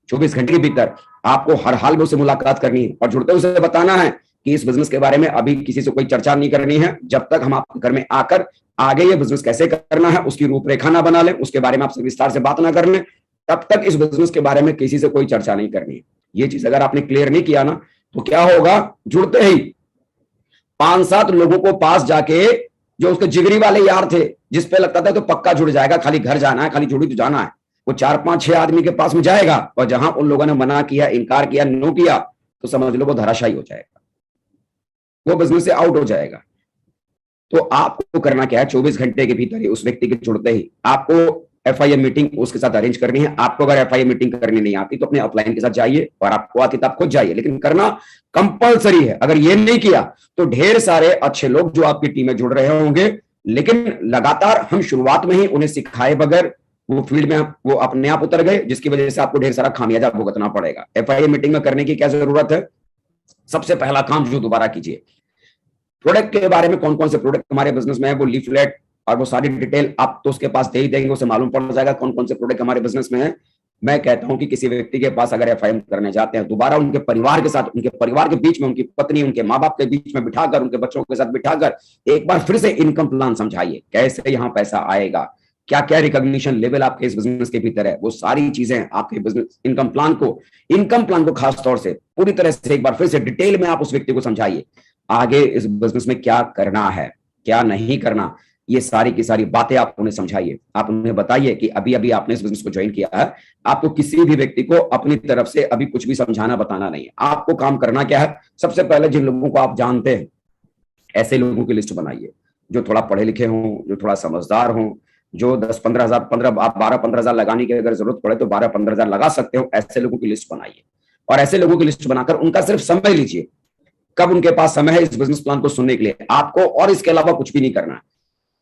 24 घंटे के भीतर आपको हर हाल में उससे मुलाकात करनी है, और जुड़ते उसे बताना है कि इस बिजनेस के बारे में अभी किसी से कोई चर्चा नहीं करनी है जब तक हम आपके घर में आकर आगे ये बिजनेस कैसे करना है उसकी रूपरेखा ना बना लें, उसके बारे में आपसे विस्तार से बात ना कर लें, तब तक इस बिजनेस के बारे में किसी से कोई चर्चा नहीं करनी है। ये चीज अगर आपने क्लियर नहीं किया ना तो क्या होगा? जुड़ते ही 5-7 लोगों को पास जाके, जो उसके जिगरी वाले यार थे, जिस पे लगता था तो पक्का जुड़ जाएगा, खाली घर जाना है, खाली जुड़ी तो जाना है, वो 4-5-6 आदमी के पास में जाएगा, और जहां उन लोगों ने मना किया, इनकार किया, नो किया, तो समझ लो वो धराशायी हो जाएगा, वो बिजनेस से आउट हो जाएगा। तो आपको करना क्या है? 24 घंटे के भीतर ही उस व्यक्ति के जुड़ते ही आपको FIM मीटिंग उसके साथ अरेंज करनी है। आपको अगर FIM मीटिंग करनी नहीं आती तो अपने अपलाइन के साथ जाइए, और आपको आती तो आप खुद जाइए, लेकिन करना कंपलसरी है। अगर ये नहीं किया तो ढेर सारे अच्छे लोग जो आपकी टीम में जुड़ रहे होंगे, लेकिन लगातार हम शुरुआत में ही उन्हें सिखाए बगैर वो फील्ड में वो अपने आप उतर गए, जिसकी वजह से आपको ढेर सारा खामियाजा भुगतना पड़ेगा। FIM मीटिंग में करने की क्या जरूरत है? सबसे पहला काम जो दोबारा कीजिए, प्रोडक्ट के बारे में, कौन कौन से प्रोडक्ट हमारे बिजनेस में है, वो लीफलेट और वो सारी डिटेल आप तो उसके पास दे ही देंगे, उसे मालूम पड़ जाएगा कौन कौन से प्रोडक्ट हमारे बिजनेस में है। मैं कहता हूं कि किसी व्यक्ति के पास अगर FIM करने जाते हैं, दोबारा उनके परिवार के साथ, उनके परिवार के बीच में, उनकी पत्नी, उनके माँ बाप के बीच में बिठाकर, उनके बच्चों के साथ बिठाकर एक बार फिर से इनकम प्लान समझाइए, कैसे यहाँ पैसा आएगा, क्या क्या रिकॉग्निशन लेवल आपके इस बिजनेस के भीतर है, वो सारी चीजें आपके बिजनेस इनकम प्लान को खास तौर से पूरी तरह से एक बार फिर से डिटेल में आप उस व्यक्ति को समझाइए, आगे इस बिजनेस में क्या करना है, क्या नहीं करना, ये सारी की सारी बातें आप उन्हें समझाइए। आप उन्हें बताइए कि अभी अभी आपने इस बिजनेस को ज्वाइन किया है, आपको किसी भी व्यक्ति को अपनी तरफ से अभी कुछ भी समझाना बताना नहीं है। आपको काम करना क्या है? सबसे पहले जिन लोगों को आप जानते हैं ऐसे लोगों की लिस्ट बनाइए, जो थोड़ा पढ़े लिखे हों, जो थोड़ा समझदार हों, जो 10-15 हजार 12-15 हजार लगाने की अगर जरूरत पड़े तो 12-15 हजार लगा सकते हो, ऐसे लोगों की लिस्ट बनाइए। और ऐसे लोगों की लिस्ट बनाकर उनका सिर्फ समय लीजिए, कब उनके पास समय है इस बिजनेस प्लान को सुनने के लिए, आपको और इसके अलावा कुछ भी नहीं करना है।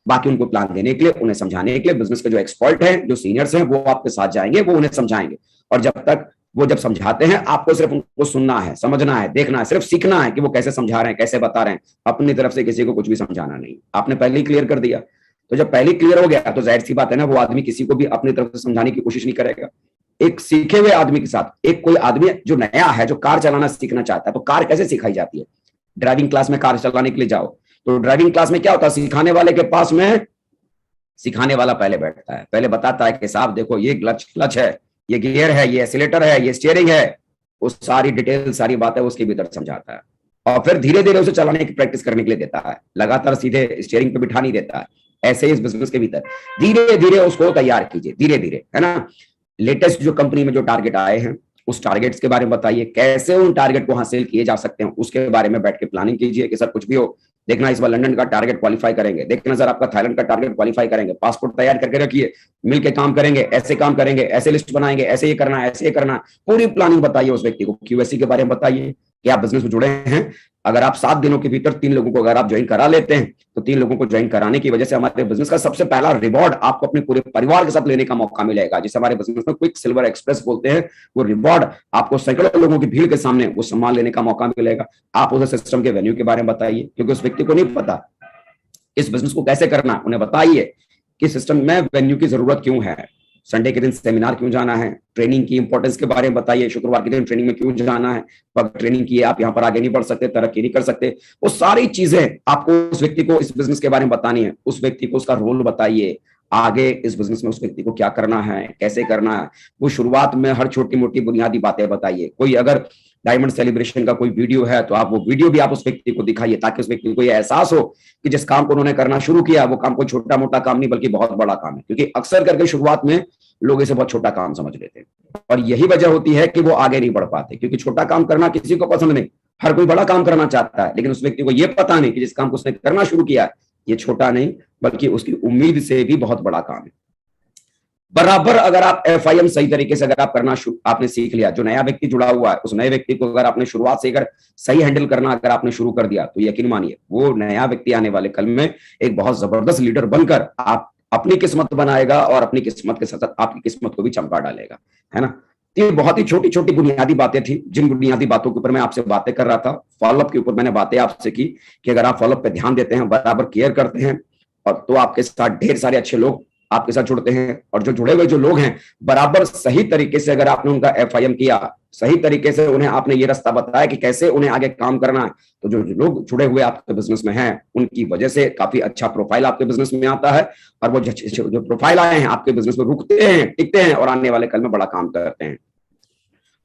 बाकी उनको प्लान देने के लिए, उन्हें समझाने के लिए बिजनेस के जो एक्सपर्ट हैं, जो सीनियर्स हैं, वो आपके साथ जाएंगे, वो उन्हें समझाएंगे। और जब समझाते हैं, आपको सिर्फ उनको सुनना है, समझना है, देखना है, सिर्फ सीखना है कि वो कैसे समझा रहे हैं, कैसे बता रहे हैं। अपनी तरफ से किसी को कुछ भी समझाना नहीं, आपने पहले ही क्लियर कर दिया। तो जब पहले क्लियर हो गया तो जाहिर सी बात है ना, वो आदमी किसी को भी अपनी तरफ से समझाने की कोशिश नहीं करेगा। एक सीखे हुए आदमी के साथ एक कोई आदमी जो नया है, जो कार चलाना सीखना चाहता है, तो कार कैसे सिखाई जाती है? ड्राइविंग क्लास में कार चलाने के लिए जाओ तो ड्राइविंग क्लास में क्या होता है? सिखाने वाले के पास में सिखाने वाला पहले बैठता है, पहले बताता है कि साहब देखो ये क्लच है, ये गियर है, ये एक्सीलेटर है, ये स्टीयरिंग है, वो सारी डिटेल, सारी बातें उसके भीतर समझाता है, और फिर धीरे धीरे उसे चलाने की प्रैक्टिस करने के लिए देता है, लगातार सीधे स्टीयरिंग पे बिठा नहीं देता है। ऐसे ही इस बिजनेस के भीतर धीरे धीरे उसको तैयार कीजिए, धीरे धीरे, है ना। लेटेस्ट जो कंपनी में जो टारगेट आए हैं उस टारगेट्स के बारे में बताइए, कैसे उन टारगेट को हासिल किए जा सकते हैं उसके बारे में बैठ के प्लानिंग कीजिए कि सर कुछ भी हो, देखना इस बार लंदन का टारगेट क्वालिफाई करेंगे, देखना सर आपका थाईलैंड का टारगेट क्वालिफाई करेंगे, पासपोर्ट तैयार करके रखिए, मिलके काम करेंगे, ऐसे काम करेंगे, ऐसे लिस्ट बनाएंगे, ऐसे ये करना, ऐसे ये करना, पूरी प्लानिंग बताइए उस व्यक्ति को। क्यूएससी के बारे में बताइए कि आप बिजनेस में जुड़े हैं, अगर आप 7 दिनों के भीतर 3 लोगों को अगर आप ज्वाइन करा लेते हैं तो 3 लोगों को ज्वाइन कराने की वजह से हमारे बिजनेस का सबसे पहला रिवॉर्ड आपको अपने पूरे परिवार के साथ लेने का मौका मिलेगा, जिसे हमारे बिजनेस में क्विक सिल्वर एक्सप्रेस बोलते हैं। वो रिवॉर्ड आपको सैकड़ों लोगों की भीड़ के सामने वो सम्मान लेने का मौका मिलेगा। आप उसे सिस्टम के वेन्यू के बारे में बताइए, क्योंकि उस व्यक्ति को नहीं पता इस बिजनेस को कैसे करना, उन्हें बताइए कि सिस्टम में वेन्यू की जरूरत क्यों है, संडे के दिन सेमिनार क्यों जाना है, ट्रेनिंग की इंपॉर्टेंस के बारे में बताइए, शुक्रवार के दिन ट्रेनिंग में क्यों जाना है, ट्रेनिंग की आप यहाँ पर आगे नहीं बढ़ सकते, तरक्की नहीं कर सकते, वो सारी चीजें आपको उस व्यक्ति को इस बिजनेस के बारे में बतानी है। उस व्यक्ति को उसका रोल बताइए, आगे इस बिजनेस में उस व्यक्ति को क्या करना है, कैसे करना है। वो शुरुआत में हर छोटी मोटी बुनियादी बातें बताइए। कोई अगर डायमंड सेलिब्रेशन का कोई वीडियो है तो आप वो वीडियो भी आप उस व्यक्ति को दिखाइए, ताकि उस व्यक्ति को ये एहसास हो कि जिस काम को उन्होंने करना शुरू किया वो काम कोई छोटा मोटा काम नहीं बल्कि बहुत बड़ा काम है। क्योंकि अक्सर करके शुरुआत में लोग इसे बहुत छोटा काम समझ लेते हैं, और यही वजह होती है कि वो आगे नहीं बढ़ पाते, क्योंकि छोटा काम करना किसी को पसंद नहीं, हर कोई बड़ा काम करना चाहता है, लेकिन उस व्यक्ति को यह पता नहीं कि जिस काम को उसने करना शुरू किया है ये छोटा नहीं बल्कि उसकी उम्मीद से भी बहुत बड़ा काम है। बराबर अगर आप FIM सही तरीके से अगर आप करना आपने सीख लिया, जो नया व्यक्ति जुड़ा हुआ है उस नए व्यक्ति को अगर आपने शुरुआत से अगर सही हैंडल करना अगर आपने शुरू कर दिया तो यकीन मानिए वो नया व्यक्ति आने वाले कल में एक बहुत जबरदस्त लीडर बनकर आप अपनी किस्मत बनाएगा और अपनी किस्मत के साथ आपकी किस्मत को भी चमका डालेगा, है ना। ये बहुत ही छोटी छोटी बुनियादी बातें थी, जिन बुनियादी बातों के ऊपर मैं आपसे बातें कर रहा था। फॉलोअप के ऊपर मैंने बातें आपसे की कि अगर आप फॉलोअप पे ध्यान देते हैं, बराबर केयर करते हैं, और तो आपके साथ ढेर सारे अच्छे लोग आपके साथ जुड़ते हैं, और जो जुड़े हुए जो लोग हैं बराबर सही तरीके से अगर आपने उनका FIM किया, सही तरीके से उन्हें आपने ये रास्ता बताया कि कैसे उन्हें आगे काम करना है, तो जो लोग जुड़े हुए आपके बिजनेस में हैं उनकी वजह से काफी अच्छा प्रोफाइल आपके बिजनेस में आता है, और वो जो प्रोफाइल आए हैं आपके बिजनेस में रुकते हैं, टिकते हैं और आने वाले कल में बड़ा काम करते हैं।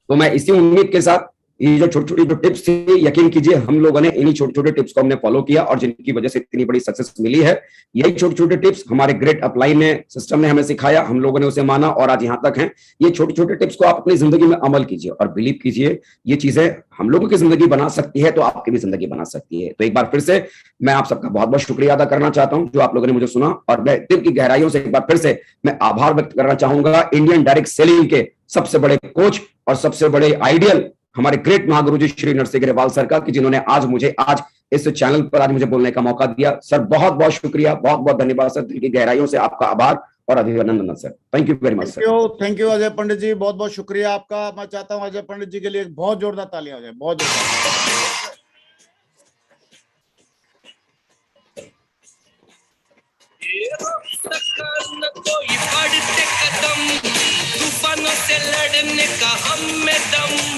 तो मैं इसी उम्मीद के साथ ये जो छोटी छोटी जो टिप्स थी, यकीन कीजिए हम लोगों ने इन्हीं छोटे छोटे टिप्स को हमने फॉलो किया और जिनकी वजह से इतनी बड़ी सक्सेस मिली है। यही छोटे छोटे टिप्स हमारे ग्रेट अपलाइन ने सिस्टम ने हमें सिखाया, हम लोगों ने उसे माना और आज यहाँ तक हैं। ये छोटे छोटे टिप्स को आप अपनी जिंदगी में अमल कीजिए और बिलीव कीजिए ये चीजें हम लोगों की जिंदगी बना सकती है, तो आपकी भी जिंदगी बना सकती है। तो एक बार फिर से मैं आप सबका बहुत बहुत शुक्रिया अदा करना चाहता हूं जो आप लोगों ने मुझे सुना, और मैं दिल की गहराइयों से एक बार फिर से मैं आभार व्यक्त करना चाहूंगा इंडियन डायरेक्ट सेलिंग के सबसे बड़े कोच और सबसे बड़े आइडियल हमारे ग्रेट महागुरु जी श्री नरसिंह ग्रेवाल सर का, कि जिन्होंने आज इस चैनल पर आज मुझे बोलने का मौका दिया। सर बहुत बहुत शुक्रिया, बहुत बहुत धन्यवाद सर, दिल की गहराइयों से आपका आभार और अभिनंदन sir. Thank you very much sir. Thank you Ajay Pandit ji, बहुत बहुत शुक्रिया आपका। मैं चाहता हूं अजय पंडित जी के लिए एक बहुत जोरदार तालियां हो जाए, बहुत जोरदार। कोई बढ़ते कदम, तूफानों से लड़ने का हम में दम।